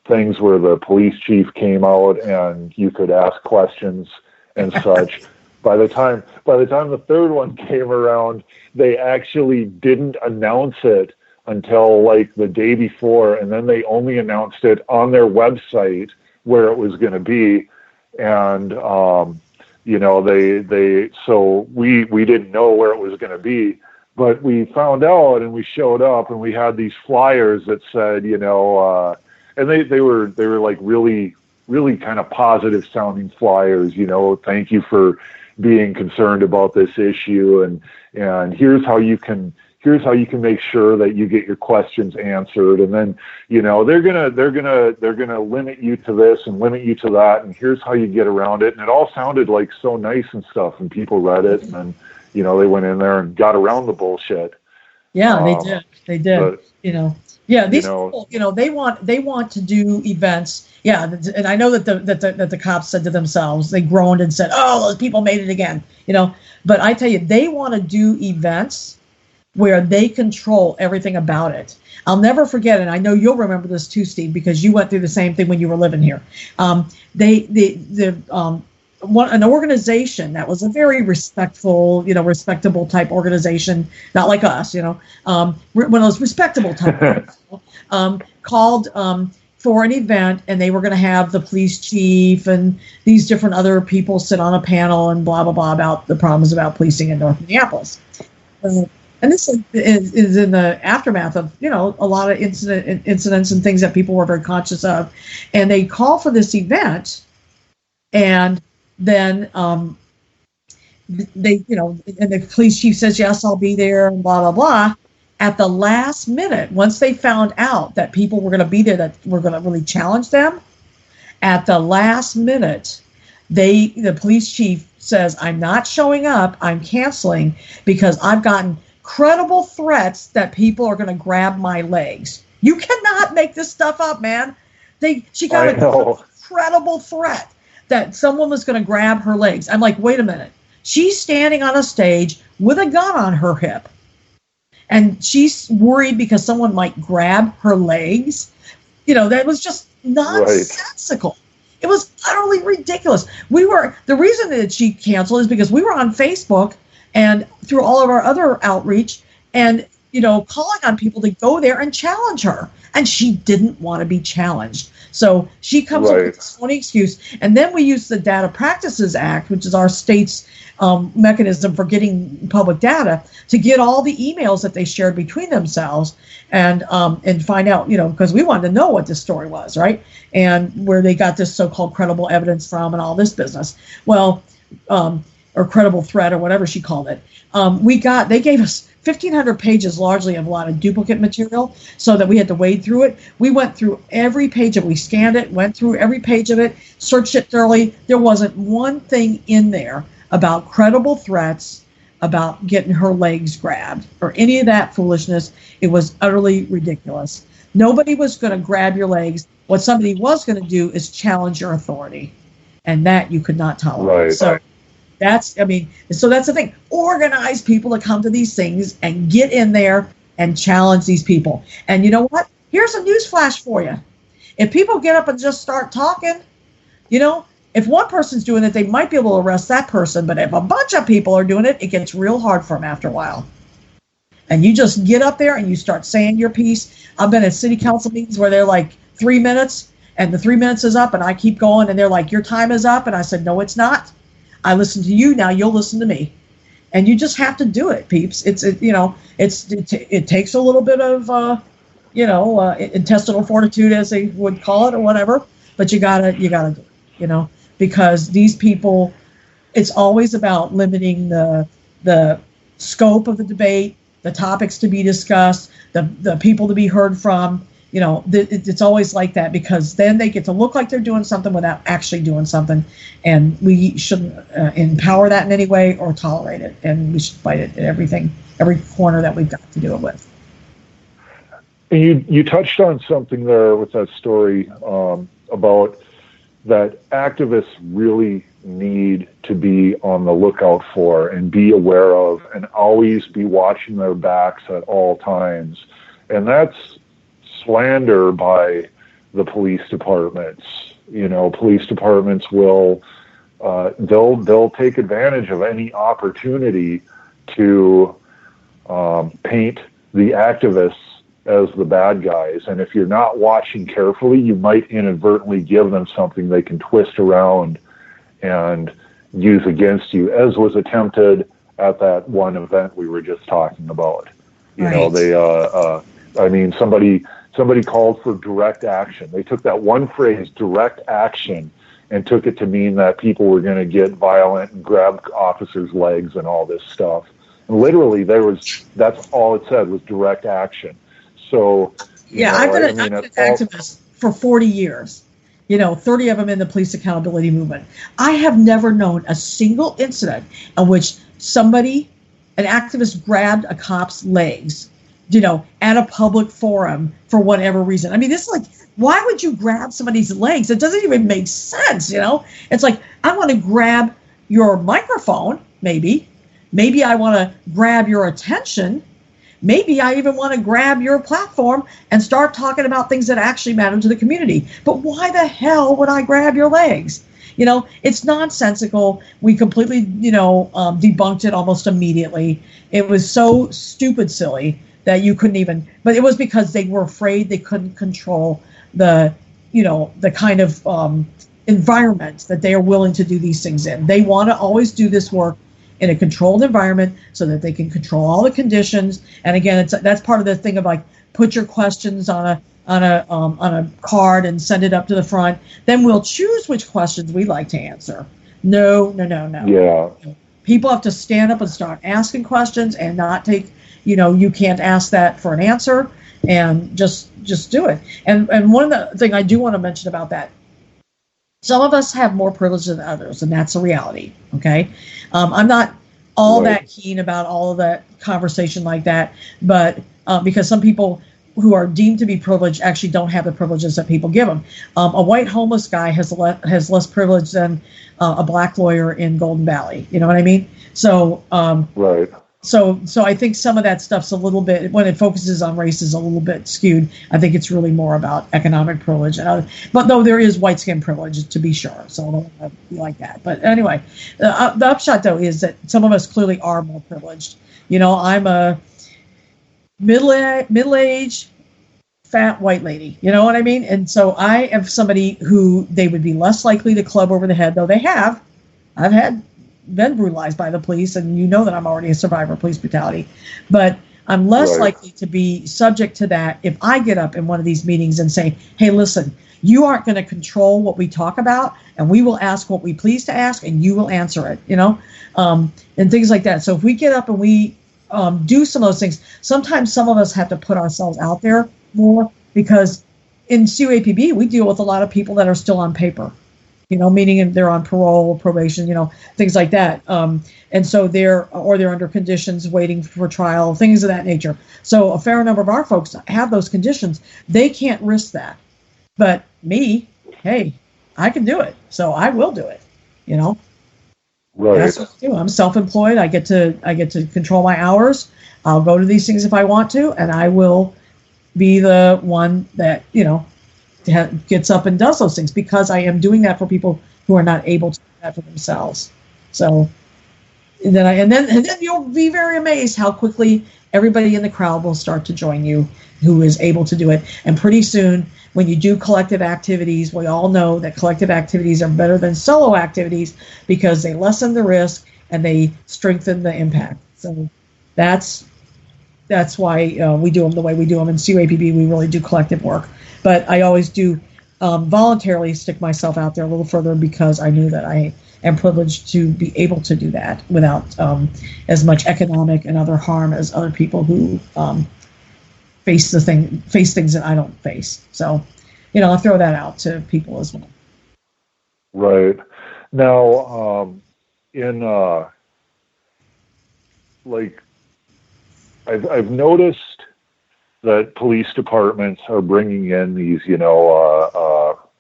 things where the police chief came out and you could ask questions and such. By the time the third one came around, they actually didn't announce it until like the day before, and then they only announced it on their website where it was going to be. And so we didn't know where it was going to be, but we found out and we showed up and we had these flyers that said, and they were like really, really kind of positive sounding flyers, thank you for being concerned about this issue, and here's how you can make sure that you get your questions answered. And then, they're gonna limit you to this and limit you to that, and here's how you get around it. And it all sounded like so nice and stuff, and people read it, and then, they went in there and got around the bullshit. Yeah, they did. But, these people, they want to do events. Yeah, and I know that the cops said to themselves, they groaned and said, "Oh, those people made it again." But I tell you, they want to do events where they control everything about it. I'll never forget, and I know you'll remember this too, Steve, because you went through the same thing when you were living here. An organization that was a very respectful, respectable type organization, not like us, one of those respectable type called for an event, and they were going to have the police chief and these different other people sit on a panel and blah, blah, blah about the problems about policing in North Minneapolis. And this is in the aftermath of, a lot of incidents and things that people were very conscious of. And they call for this event, and then and the police chief says, yes, I'll be there, and blah, blah, blah. At the last minute, once they found out that people were going to be there that were going to really challenge them, at the last minute, the police chief says, I'm not showing up, I'm canceling, because I've gotten credible threats that people are going to grab my legs. You cannot make this stuff up, man. She got a credible threat that someone was going to grab her legs. I'm like, wait a minute. She's standing on a stage with a gun on her hip, and she's worried because someone might grab her legs. That was just nonsensical. Right. It was utterly ridiculous. The reason that she canceled is because we were on Facebook and through all of our other outreach and, calling on people to go there and challenge her. And she didn't want to be challenged. So she comes up with this funny excuse. And then we use the Data Practices Act, which is our state's mechanism for getting public data, to get all the emails that they shared between themselves and find out, because we wanted to know what this story was, right? And where they got this so-called credible evidence from and all this business. Well, or credible threat or whatever she called it. They gave us 1,500 pages largely of a lot of duplicate material so that we had to wade through it. We went through every page of it. We scanned it, went through every page of it, searched it thoroughly. There wasn't one thing in there about credible threats, about getting her legs grabbed, or any of that foolishness. It was utterly ridiculous. Nobody was going to grab your legs. What somebody was going to do is challenge your authority, and that you could not tolerate. Right. So that's the thing. Organize people to come to these things and get in there and challenge these people. And you know what? Here's a news flash for you. If people get up and just start talking, if one person's doing it, they might be able to arrest that person. But if a bunch of people are doing it, it gets real hard for them after a while. And you just get up there and you start saying your piece. I've been at city council meetings where they're like 3 minutes and the 3 minutes is up and I keep going and they're like, your time is up. And I said, no, it's not. I listen to you, now you'll listen to me. And you just have to do it, peeps. It takes a little bit of, intestinal fortitude, as they would call it, or whatever. But you gotta do it, because these people, it's always about limiting the scope of the debate, the topics to be discussed, the people to be heard from. It's always like that, because then they get to look like they're doing something without actually doing something. And we shouldn't empower that in any way or tolerate it. And we should fight it at every corner that we've got to do it with. And you touched on something there with that story about that activists really need to be on the lookout for and be aware of and always be watching their backs at all times. And that's slander by the police departments. You know, police departments will they'll take advantage of any opportunity to paint the activists as the bad guys. And if you're not watching carefully, you might inadvertently give them something they can twist around and use against you, as was attempted at that one event we were just talking about. You know, they, I mean, somebody called for direct action. They took that one phrase, direct action, and took it to mean that people were going to get violent and grab officers' legs and all this stuff. And literally, that's all it said was direct action. So, I've been an activist for 40 years. 30 of them in the police accountability movement. I have never known a single incident in which an activist grabbed a cop's legs, at a public forum for whatever reason. I mean, this is like, why would you grab somebody's legs? It doesn't even make sense, It's like, I want to grab your microphone, maybe. Maybe I want to grab your attention. Maybe I even want to grab your platform and start talking about things that actually matter to the community. But why the hell would I grab your legs? It's nonsensical. We completely, debunked it almost immediately. It was so stupid silly that you couldn't even, but it was because they were afraid they couldn't control the kind of environment that they are willing to do these things in. They want to always do this work in a controlled environment so that they can control all the conditions. And again, that's part of the thing of like, put your questions on a card and send it up to the front. Then we'll choose which questions we like to answer. No. Yeah. People have to stand up and start asking questions and not take, you can't ask that for an answer, and just do it. And one of the thing I do want to mention about that, some of us have more privilege than others, and that's a reality. Okay. I'm not all that keen about all of that conversation like that, but because some people who are deemed to be privileged actually don't have the privileges that people give them. A white homeless guy has less privilege than a black lawyer in Golden Valley. You know what I mean? So, right. So I think some of that stuff's a little bit, when it focuses on race, is a little bit skewed. I think it's really more about economic privilege, but though there is white skin privilege, to be sure. So I don't want to be like that. But anyway, the upshot though is that some of us clearly are more privileged. I'm a middle-aged, fat white lady. You know what I mean? And so I am somebody who they would be less likely to club over the head, though they have. I've been brutalized by the police, and that I'm already a survivor of police brutality, but I'm less likely to be subject to that if I get up in one of these meetings and say, hey, listen, you aren't going to control what we talk about, and we will ask what we please to ask, and you will answer it, and things like that. So if we get up and we do some of those things, sometimes some of us have to put ourselves out there more, because in CUAPB, we deal with a lot of people that are still on paper. Meaning they're on parole, probation, things like that. And so they're under conditions waiting for trial, things of that nature. So a fair number of our folks have those conditions. They can't risk that. But me, hey, I can do it. So I will do it, Right. That's what I do. I'm self-employed. I get to control my hours. I'll go to these things if I want to, and I will be the one that, gets up and does those things, because I am doing that for people who are not able to do that for themselves. So and then you'll be very amazed how quickly everybody in the crowd will start to join you who is able to do it. And pretty soon, when you do collective activities, we all know that collective activities are better than solo activities because they lessen the risk and they strengthen the impact. So that's why we do them the way we do them. In CUAPB, we really do collective work. But I always do voluntarily stick myself out there a little further, because I knew that I am privileged to be able to do that without as much economic and other harm as other people who face things that I don't face. So, I'll throw that out to people as well. Right. Now, I've noticed that police departments are bringing in these,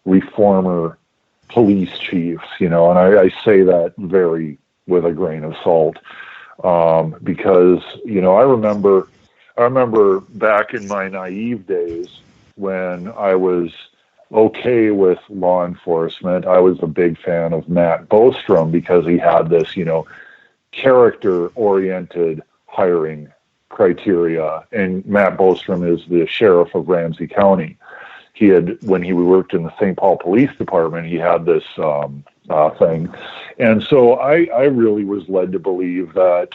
reformer police chiefs, and I say that very with a grain of salt, because, I remember back in my naive days when I was okay with law enforcement. I was a big fan of Matt Bostrom because he had this, character-oriented hiring criteria. And Matt Bostrom is the sheriff of Ramsey County. When he worked in the St. Paul Police Department, he had this thing. And so I really was led to believe that,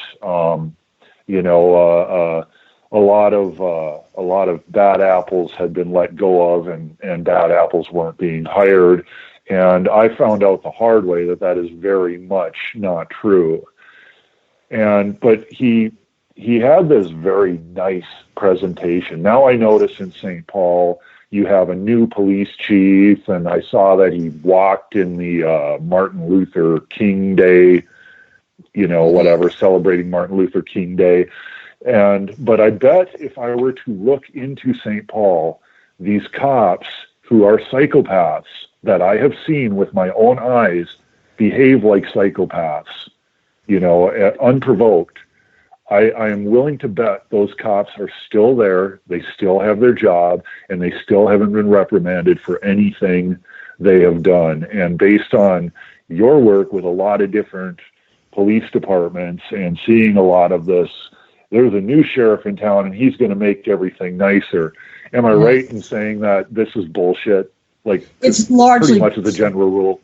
a lot of bad apples had been let go of, and bad apples weren't being hired. And I found out the hard way that is very much not true. But he had this very nice presentation. Now I notice in St. Paul you have a new police chief, and I saw that he walked in the Martin Luther King Day, celebrating Martin Luther King Day. But I bet if I were to look into St. Paul, these cops who are psychopaths that I have seen with my own eyes behave like psychopaths, unprovoked, I am willing to bet those cops are still there. They still have their job, and they still haven't been reprimanded for anything they have done. And based on your work with a lot of different police departments and seeing a lot of this, there's a new sheriff in town and he's going to make everything nicer. Am I right in saying that this is bullshit? Like, it's largely pretty much as a general rule.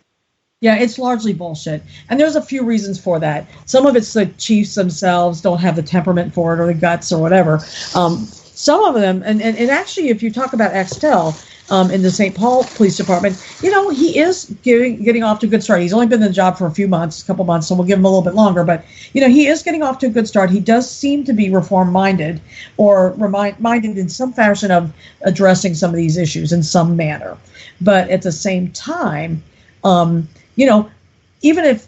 Yeah, it's largely bullshit. And there's a few reasons for that. Some of it's the chiefs themselves don't have the temperament for it or the guts or whatever. Some of them, and actually, if you talk about Axtell in the St. Paul Police Department, he is getting off to a good start. He's only been in the job for a couple months, so we'll give him a little bit longer. But, he is getting off to a good start. He does seem to be reform-minded or minded in some fashion of addressing some of these issues in some manner. But at the same time, even if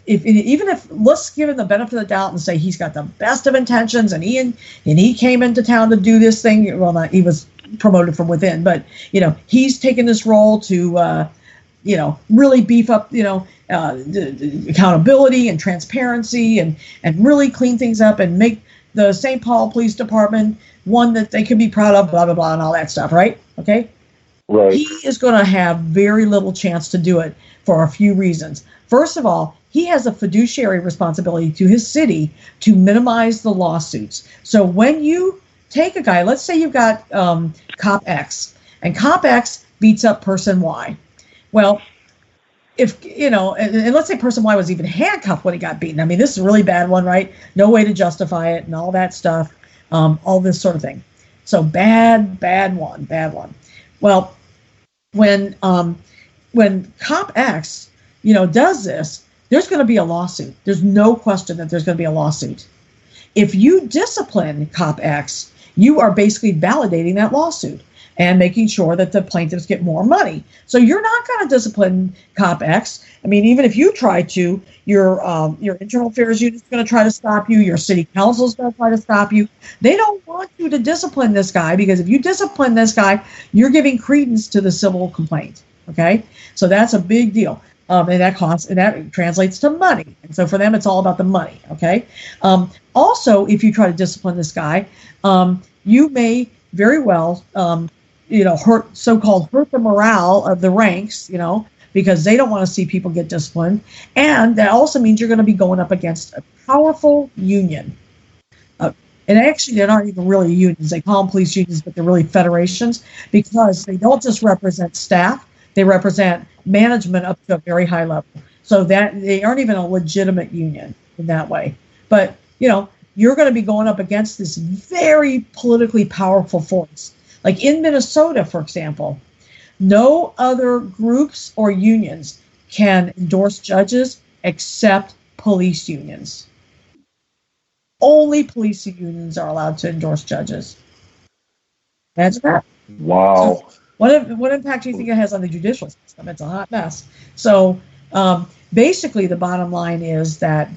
let's give him the benefit of the doubt and say he's got the best of intentions and he came into town to do this thing. Well, he was promoted from within, but he's taken this role to really beef up accountability and transparency and really clean things up and make the St. Paul Police Department one that they can be proud of, blah blah blah, and all that stuff, right? Okay. Right. He is going to have very little chance to do it for a few reasons. First of all, he has a fiduciary responsibility to his city to minimize the lawsuits. So when you take a guy, let's say you've got Cop X, and Cop X beats up Person Y. Well, if, and let's say Person Y was even handcuffed when he got beaten. I mean, this is a really bad one, right? No way to justify it and all that stuff, all this sort of thing. So bad one. Well, when Cop X, does this, there's going to be a lawsuit. There's no question that there's going to be a lawsuit. If you discipline Cop X, you are basically validating that lawsuit and making sure that the plaintiffs get more money. So you're not going to discipline Cop X. I mean, even if you try to, your internal affairs unit is going to try to stop you. Your city council is going to try to stop you. They don't want you to discipline this guy, because if you discipline this guy, you're giving credence to the civil complaint. Okay, so that's a big deal. And that translates to money. And so for them, it's all about the money. Okay. Also, if you try to discipline this guy, you may very well, hurt the morale of the ranks, because they don't want to see people get disciplined. And that also means you're going to be going up against a powerful union. And actually, they're not even really unions. They call them police unions, but they're really federations, because they don't just represent staff. They represent management up to a very high level. So that they aren't even a legitimate union in that way. But, you're going to be going up against this very politically powerful force. Like in Minnesota, for example, no other groups or unions can endorse judges except police unions. Only police unions are allowed to endorse judges. That's that. Wow. So what impact do you think it has on the judicial system? It's a hot mess. So basically, the bottom line is that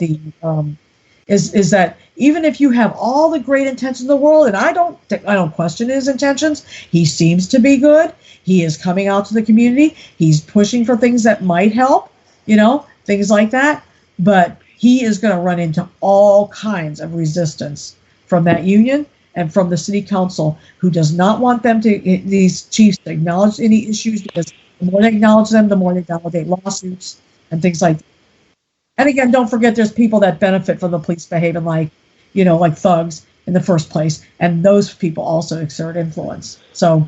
is that even if you have all the great intentions in the world, and I don't question his intentions, he seems to be good. He is coming out to the community. He's pushing for things that might help, things like that. But he is going to run into all kinds of resistance from that union and from the city council, who does not want these chiefs to acknowledge any issues, because the more they acknowledge them, the more they validate lawsuits and things like that. And again, don't forget there's people that benefit from the police behaving like thugs in the first place. And those people also exert influence. So,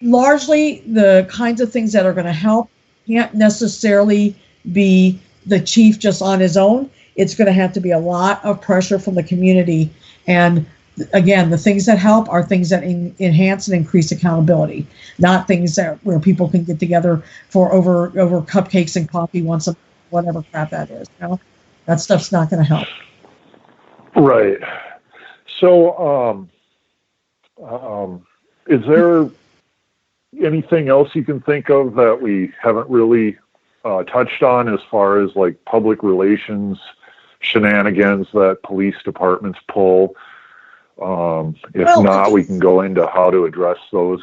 largely the kinds of things that are going to help can't necessarily be the chief just on his own. It's going to have to be a lot of pressure from the community. And again, the things that help are things that enhance and increase accountability, not things where people can get together for over cupcakes and coffee once a month, whatever crap that is. That stuff's not going to help. Right. So, is there anything else you can think of that we haven't really touched on as far as like public relations shenanigans that police departments pull? We can go into how to address those.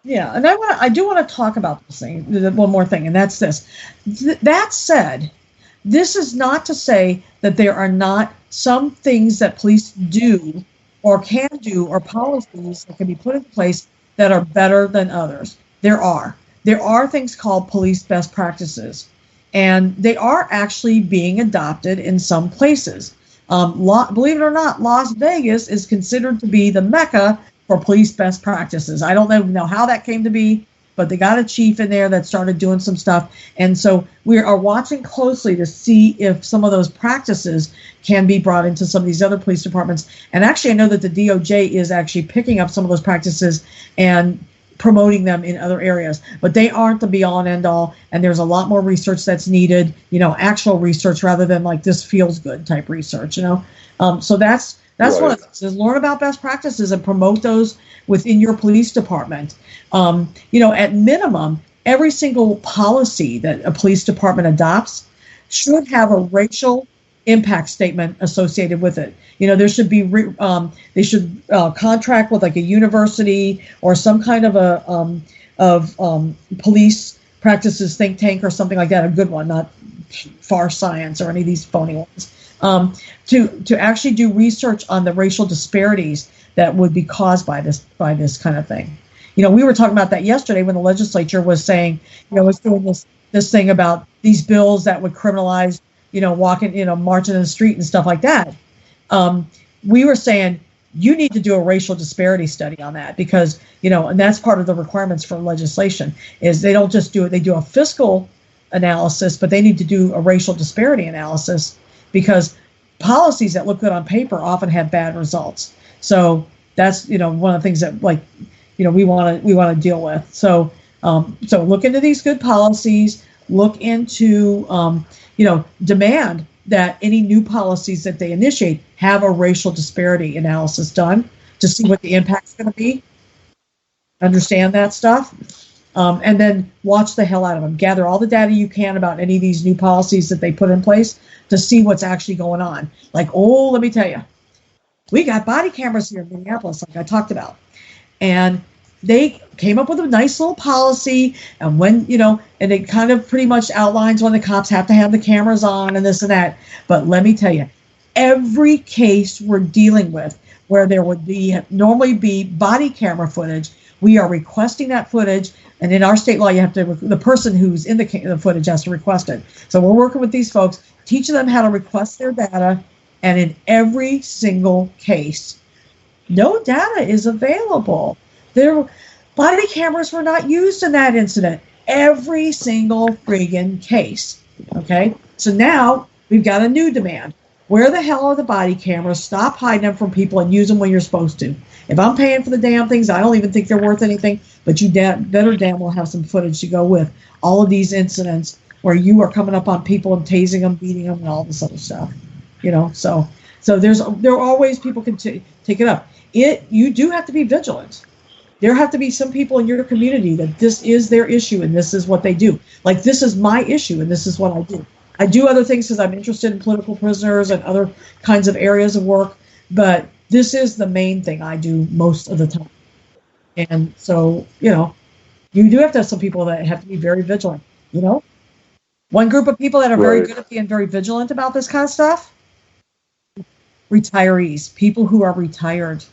Yeah, and I do want to talk about this thing, one more thing, and that's this. That said, this is not to say that there are not some things that police do or can do, or policies that can be put in place that are better than others. There are things called police best practices, and they are actually being adopted in some places. Believe it or not, Las Vegas is considered to be the mecca for police best practices. I don't know how that came to be, but they got a chief in there that started doing some stuff. And so we are watching closely to see if some of those practices can be brought into some of these other police departments. And actually, I know that the DOJ is actually picking up some of those practices and promoting them in other areas, but they aren't the be all and end all. And there's a lot more research that's needed, actual research rather than like this feels good type research, So that's right. One of the things is learn about best practices and promote those within your police department. At minimum, every single policy that a police department adopts should have a racial impact statement associated with it. There should be they should contract with like a university or some kind of police practices think tank or something like that, a good one, not Far Science or any of these phony ones, to actually do research on the racial disparities that would be caused by this kind of thing. We were talking about that yesterday when the legislature was saying, was doing this thing about these bills that would criminalize walking, marching in the street and stuff like that. We were saying you need to do a racial disparity study on that because, and that's part of the requirements for legislation is they don't just do it. They do a fiscal analysis, but they need to do a racial disparity analysis because policies that look good on paper often have bad results. So that's, one of the things that we want to deal with. So look into these good policies, look into, demand that any new policies that they initiate have a racial disparity analysis done to see what the impact's going to be. Understand that stuff. And then watch the hell out of them. Gather all the data you can about any of these new policies that they put in place to see what's actually going on. Like, let me tell you, we got body cameras here in Minneapolis, like I talked about. And they came up with a nice little policy, and and it kind of pretty much outlines when the cops have to have the cameras on and this and that. But let me tell you, every case we're dealing with where there would normally be body camera footage, we are requesting that footage. And in our state law, the person who's in the footage has to request it. So we're working with these folks, teaching them how to request their data. And in every single case, no data is available. Their body cameras were not used in that incident. Every single friggin' case. Okay? So now we've got a new demand. Where the hell are the body cameras? Stop hiding them from people and use them when you're supposed to. If I'm paying for the damn things, I don't even think they're worth anything, but you better damn well have some footage to go with all of these incidents where you are coming up on people and tasing them, beating them, and all this other stuff. So there are always people can take it up. You do have to be vigilant. There have to be some people in your community that this is their issue and this is what they do. Like, this is my issue and this is what I do. I do other things because I'm interested in political prisoners and other kinds of areas of work, but this is the main thing I do most of the time. And so, you do have to have some people that have to be very vigilant, One group of people that are very good at being very vigilant about this kind of stuff, retirees, people who are retired.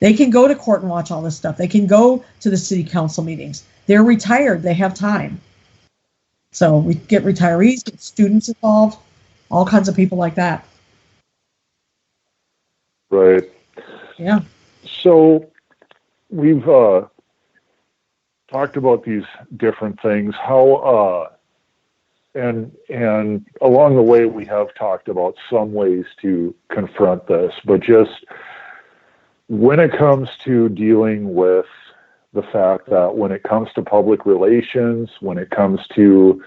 They can go to court and watch all this stuff. They can go to the city council meetings. They're retired. They have time. So we get retirees, get students involved, all kinds of people like that. Right. Yeah. So we've talked about these different things. How and along the way we have talked about some ways to confront this, but just when it comes to dealing with the fact that when it comes to public relations, when it comes to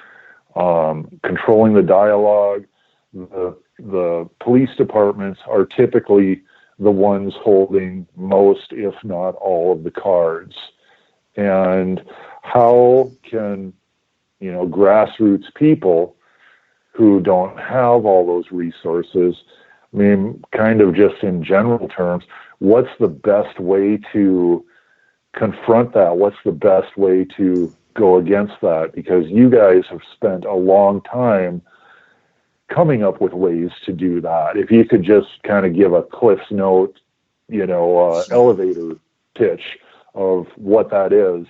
controlling the dialogue, the police departments are typically the ones holding most, if not all, of the cards. And how can, grassroots people who don't have all those resources, I mean, kind of just in general terms, what's the best way to confront that? What's the best way to go against that? Because you guys have spent a long time coming up with ways to do that. If you could just kind of give a Cliff's Note, elevator pitch of what that is.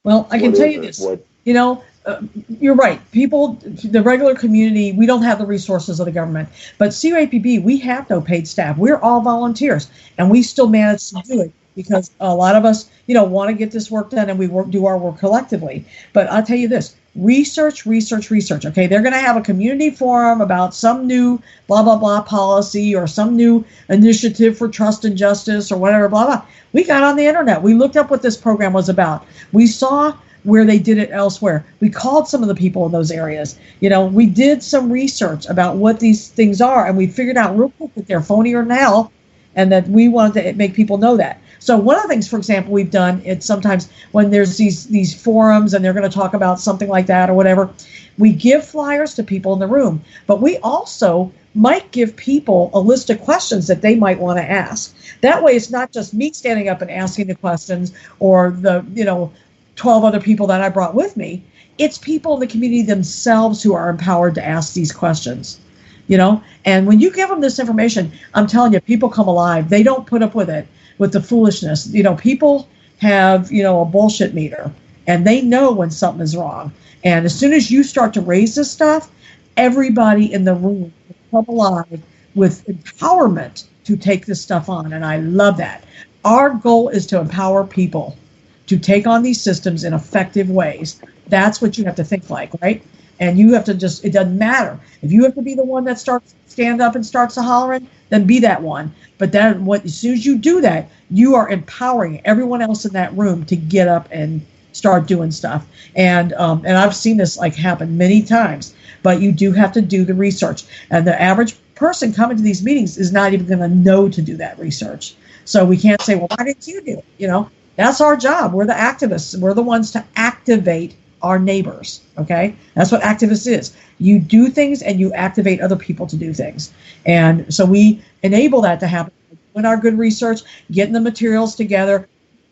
Well, I can tell you this. You're right. People, the regular community, we don't have the resources of the government. But CUAPB, we have no paid staff. We're all volunteers, and we still manage to do it because a lot of us, want to get this work done, and we do our work collectively. But I'll tell you this. Research. Okay, they're going to have a community forum about some new blah, blah, blah policy or some new initiative for trust and justice or whatever, blah, blah. We got on the internet. We looked up what this program was about. We saw where they did it elsewhere. We called some of the people in those areas. We did some research about what these things are, and we figured out real quick that they're phonier than hell, and that we wanted to make people know that. So one of the things, for example, we've done, it's sometimes when there's these forums and they're going to talk about something like that or whatever, we give flyers to people in the room, but we also might give people a list of questions that they might want to ask. That way, it's not just me standing up and asking the questions or the, 12 other people that I brought with me. It's people in the community themselves who are empowered to ask these questions, and when you give them this information, I'm telling you, people come alive. They don't put up with it. With the foolishness, people have, a bullshit meter, and they know when something is wrong. And as soon as you start to raise this stuff, everybody in the room will come alive with empowerment to take this stuff on. And I love that. Our goal is to empower people to take on these systems in effective ways. That's what you have to think like, right? And you have to it doesn't matter. If you have to be the one that stand up and starts to hollering, then be that one. But then as soon as you do that, you are empowering everyone else in that room to get up and start doing stuff. And I've seen this happen many times, but you do have to do the research. And the average person coming to these meetings is not even going to know to do that research. So we can't say, well, why didn't you do it? That's our job. We're the activists. We're the ones to activate our neighbors. Okay. That's what activists is. You do things and you activate other people to do things. And so we enable that to happen. Doing our good research, getting the materials together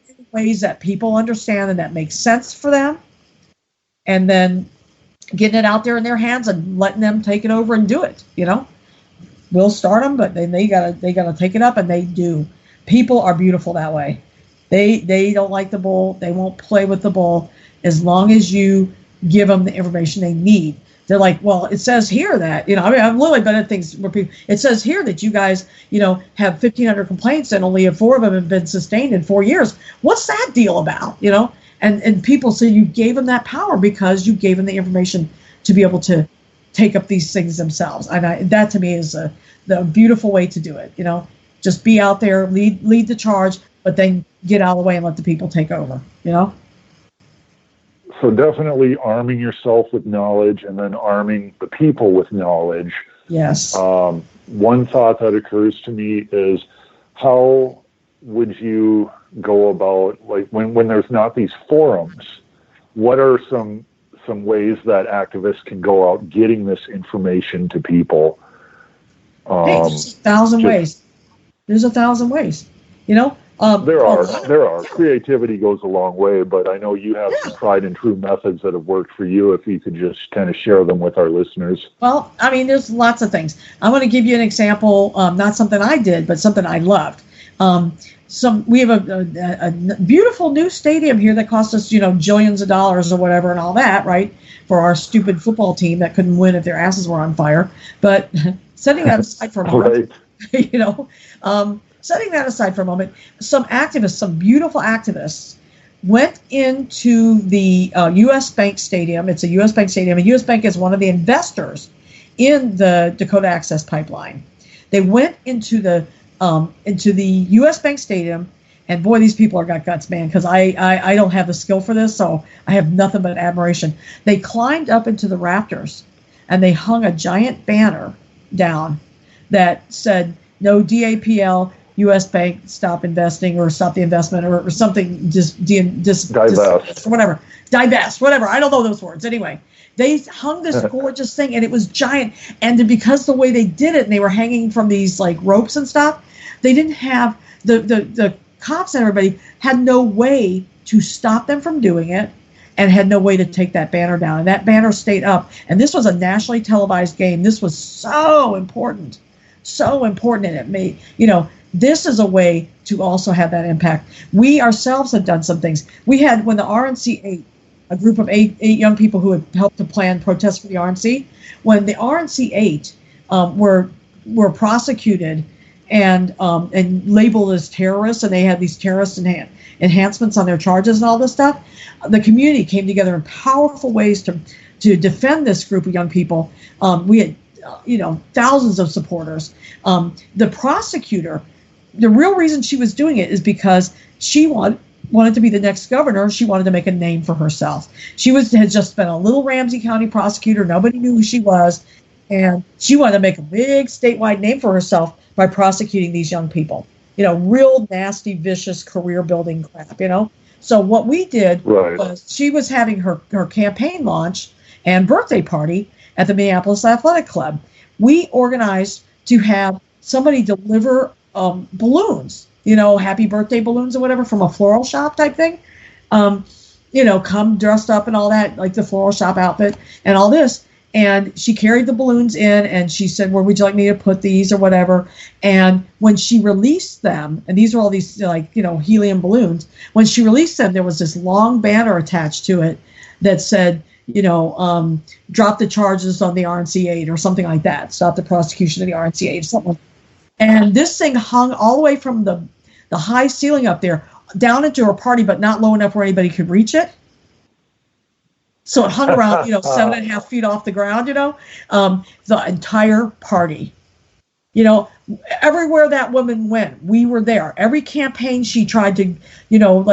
in ways that people understand and that makes sense for them. And then getting it out there in their hands and letting them take it over and do it. We'll start them, but then they gotta take it up, and they do. People are beautiful that way. They don't like the bull. They won't play with the bull as long as you give them the information they need. They're like, well, it says here that, I'm literally been at things where people, it says here that you guys, have 1,500 complaints and only 4 of them have been sustained in 4 years. What's that deal about? And people say you gave them that power because you gave them the information to be able to take up these things themselves. And that to me is the beautiful way to do it. Just be out there, lead the charge, but then get out of the way and let the people take over, So definitely arming yourself with knowledge and then arming the people with knowledge. Yes. One thought that occurs to me is, how would you go about, when there's not these forums, what are some some ways that activists can go out getting this information to people? Hey, there's 1,000 ways. There's 1,000 ways. You know, there are. Creativity goes a long way, but I know you have some tried and true methods that have worked for you. If you could just kind of share them with our listeners. Well, I mean, there's lots of things. I want to give you an example. Not something I did, but something I loved. We have a beautiful new stadium here that cost us, jillions of dollars or whatever and all that, right? For our stupid football team that couldn't win if their asses were on fire. But setting that aside for a moment, setting that aside for a moment, some beautiful activists went into the U.S. Bank Stadium. It's a U.S. Bank Stadium. And U.S. Bank is one of the investors in the Dakota Access Pipeline. They went into the U.S. Bank Stadium, and boy, these people are got guts, man, because I don't have the skill for this, so I have nothing but admiration. They climbed up into the rafters, and they hung a giant banner down that said, "No DAPL, U.S. Bank, stop investing," or "stop the investment," or something, divest, whatever. Divest, whatever. I don't know those words. Anyway, they hung this gorgeous thing, and it was giant. And because the way they did it, and they were hanging from these like ropes and stuff, they didn't have the cops and everybody had no way to stop them from doing it, and had no way to take that banner down. And that banner stayed up. And this was a nationally televised game. This was so important, and it made, this is a way to also have that impact. We ourselves have done some things. We had, when the RNC 8, a group of eight young people who had helped to plan protests for the RNC, when the RNC 8 were prosecuted and labeled as terrorists, and they had these terrorist enhancements on their charges and all this stuff, the community came together in powerful ways to defend this group of young people. We had thousands of supporters. The prosecutor, the real reason she was doing it is because she wanted to be the next governor. She wanted to make a name for herself. She had just been a little Ramsey County prosecutor. Nobody knew who she was. And she wanted to make a big statewide name for herself by prosecuting these young people. Real nasty, vicious, career-building crap, So what we did was, she was having her campaign launch and birthday party at the Minneapolis Athletic Club. We organized to have somebody deliver balloons, happy birthday balloons or whatever, from a floral shop type thing. Come dressed up and all that, like the floral shop outfit and all this. And she carried the balloons in, and she said, "Where would you like me to put these," or whatever. And when she released them, and these are all these helium balloons, when she released them, there was this long banner attached to it that said, drop the charges on the RNC 8 or something like that. Stop the prosecution of the RNC 8, something. And this thing hung all the way from the high ceiling up there down into her party, but not low enough where anybody could reach it. So it hung around, 7.5 feet off the ground, the entire party. Everywhere that woman went, we were there. Every campaign she tried to,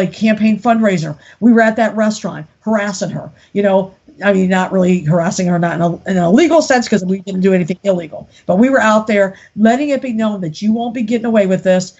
campaign fundraiser, we were at that restaurant harassing her. Not really harassing her, not in a legal sense, because we didn't do anything illegal. But we were out there letting it be known that you won't be getting away with this.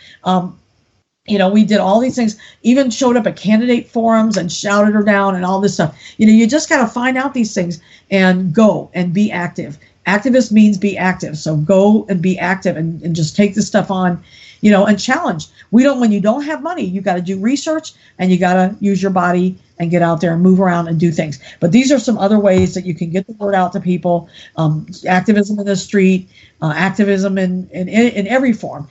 We did all these things, even showed up at candidate forums and shouted her down and all this stuff. You just got to find out these things and go and be active. Activist means be active. So go and be active and just take this stuff on, and challenge. When you don't have money, you got to do research, and you got to use your body and get out there and move around and do things. But these are some other ways that you can get the word out to people. Activism in the street, activism in every form.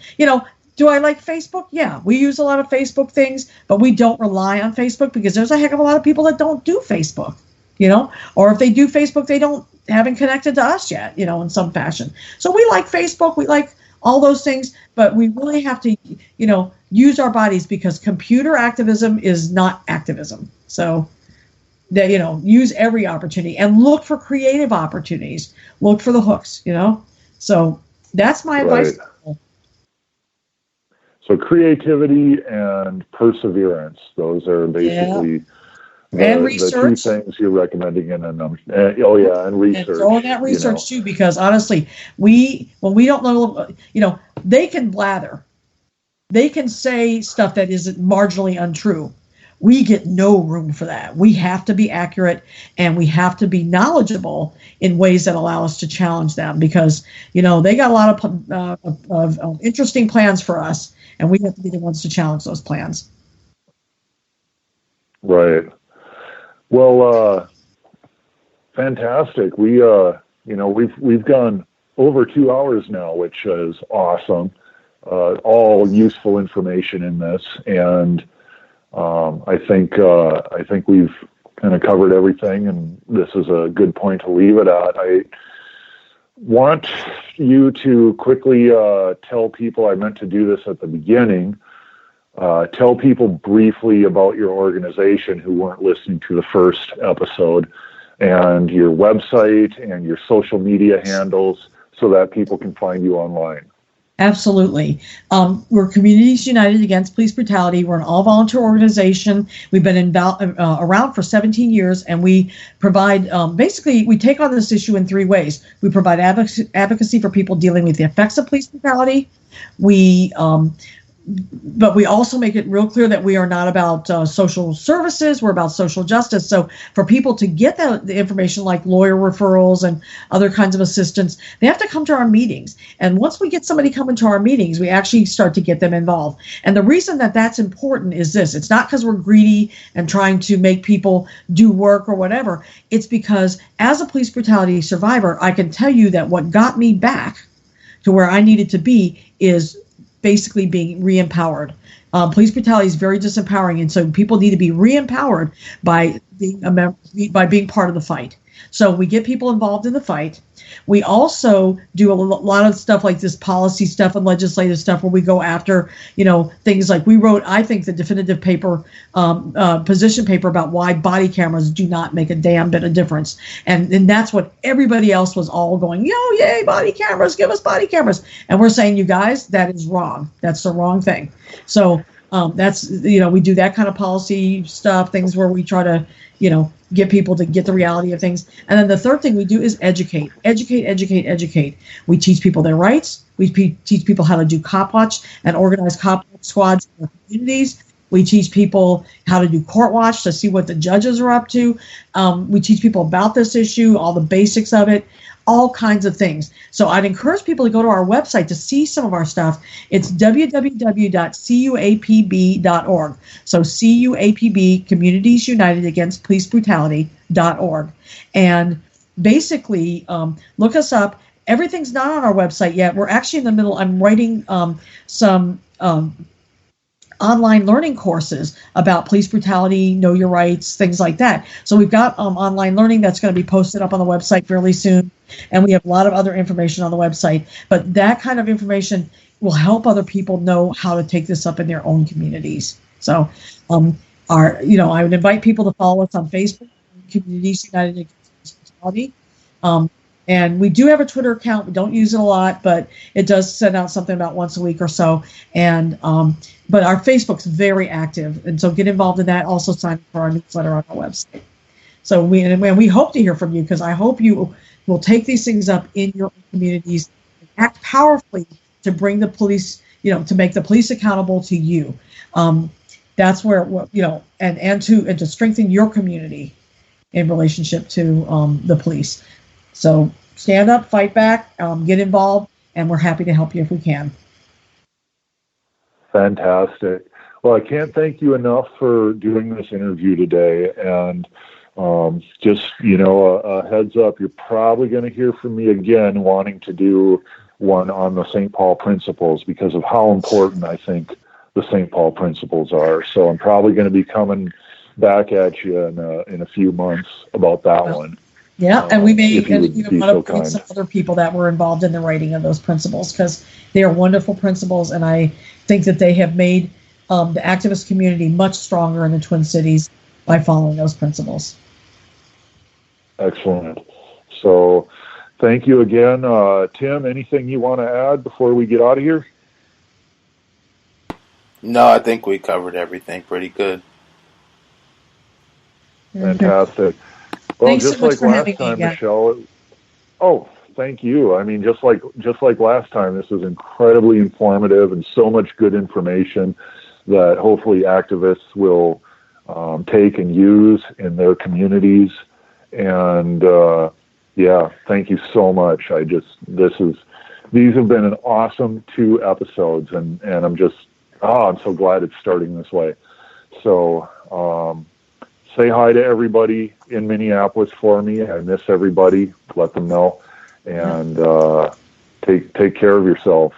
Do I like Facebook? Yeah, we use a lot of Facebook things, but we don't rely on Facebook because there's a heck of a lot of people that don't do Facebook, or if they do Facebook, they haven't connected to us yet, in some fashion. So we like Facebook, we like all those things, but we really have to, use our bodies, because computer activism is not activism. So that, use every opportunity and look for creative opportunities, look for the hooks, So that's my advice. So creativity and perseverance, those are basically the two things you're recommending in a number. And research. And throw in that research too, because honestly, when we don't know, they can blather. They can say stuff that isn't marginally untrue. we get no room for that. We have to be accurate, and we have to be knowledgeable in ways that allow us to challenge them, because, they got a lot of interesting plans for us, and we have to be the ones to challenge those plans. Right. Well, fantastic. We've gone over 2 hours now, which is awesome. All useful information in this, and I think we've kind of covered everything, and this is a good point to leave it at. I want you to quickly tell people, I meant to do this at the beginning, tell people briefly about your organization who weren't listening to the first episode, and your website and your social media handles, so that people can find you online. Absolutely. We're Communities United Against Police Brutality. We're an all-volunteer organization. We've been around for 17 years, and we provide, basically, we take on this issue in 3 ways. We provide advocacy for people dealing with the effects of police brutality. But we also make it real clear that we are not about social services. We're about social justice. So for people to get the information, like lawyer referrals and other kinds of assistance, they have to come to our meetings. And once we get somebody coming to our meetings, we actually start to get them involved. And the reason that that's important is this. It's not because we're greedy and trying to make people do work or whatever. It's because as a police brutality survivor, I can tell you that what got me back to where I needed to be is basically being re-empowered. Police brutality is very disempowering, and so people need to be re-empowered by being part of the fight. So we get people involved in the fight. We also do a lot of stuff like this policy stuff and legislative stuff, where we go after, things like we wrote, I think, the definitive paper, position paper about why body cameras do not make a damn bit of difference. And that's what everybody else was all going, yay, body cameras, give us body cameras. And we're saying, you guys, that is wrong. That's the wrong thing. So that's, we do that kind of policy stuff, things where we try to, get people to get the reality of things. And then the third thing we do is educate. We teach people their rights. We teach people how to do cop watch and organize cop watch squads in their communities. We teach people how to do court watch to see what the judges are up to. We teach people about this issue, all the basics of it, all kinds of things. So I'd encourage people to go to our website to see some of our stuff. It's www.cuapb.org. So CUAPB, Communities United Against Police Brutality.org. And basically, look us up. Everything's not on our website yet. We're actually in the middle. I'm writing some online learning courses about police brutality, know your rights, things like that. So we've got online learning that's going to be posted up on the website fairly soon. And we have a lot of other information on the website. But that kind of information will help other people know how to take this up in their own communities. So I would invite people to follow us on Facebook, Communities United Against Brutality. And we do have a Twitter account. We don't use it a lot, but it does send out something about once a week or so. And but our Facebook's very active, and so get involved in that. Also sign up for our newsletter on our website. So we hope to hear from you, because I hope you will take these things up in your communities, and act powerfully to bring the police, to make the police accountable to you. That's where and to strengthen your community in relationship to the police. So stand up, fight back, get involved, and we're happy to help you if we can. Fantastic. Well, I can't thank you enough for doing this interview today. And just, a heads up, you're probably going to hear from me again wanting to do one on the St. Paul principles, because of how important I think the St. Paul principles are. So I'm probably going to be coming back at you in a few months about that one. Yeah, and we may even want to so meet some other people that were involved in the writing of those principles, because they are wonderful principles, and I think that they have made the activist community much stronger in the Twin Cities by following those principles. Excellent. So thank you again. Tim, anything you want to add before we get out of here? No, I think we covered everything pretty good. Fantastic. Well, Thanks just so much like for last having me time, again. Michelle. Oh, thank you. I mean, just like last time, this is incredibly informative and so much good information that hopefully activists will take and use in their communities. And thank you so much. These have been an awesome 2 episodes, and I'm so glad it's starting this way. So say hi to everybody in Minneapolis for me. I miss everybody. Let them know, and take care of yourself.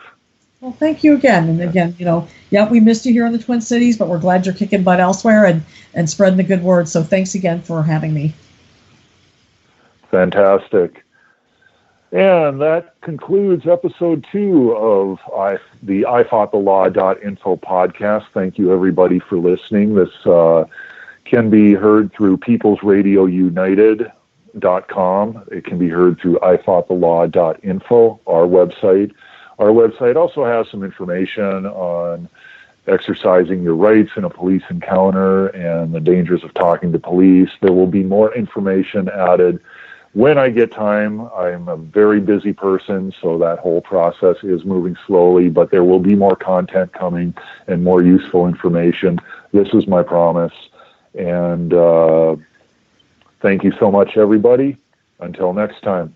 Well, thank you again. And again, we missed you here in the Twin Cities, but we're glad you're kicking butt elsewhere and spreading the good word. So thanks again for having me. Fantastic. And that concludes episode 2 of the IFoughtTheLaw.info podcast. Thank you, everybody, for listening. This can be heard through peoplesradiounited.com. It can be heard through IFoughtTheLaw.info, our website. Our website also has some information on exercising your rights in a police encounter and the dangers of talking to police. There will be more information added when I get time. I'm a very busy person, so that whole process is moving slowly, but there will be more content coming and more useful information. This is my promise. And thank you so much, everybody. Until next time.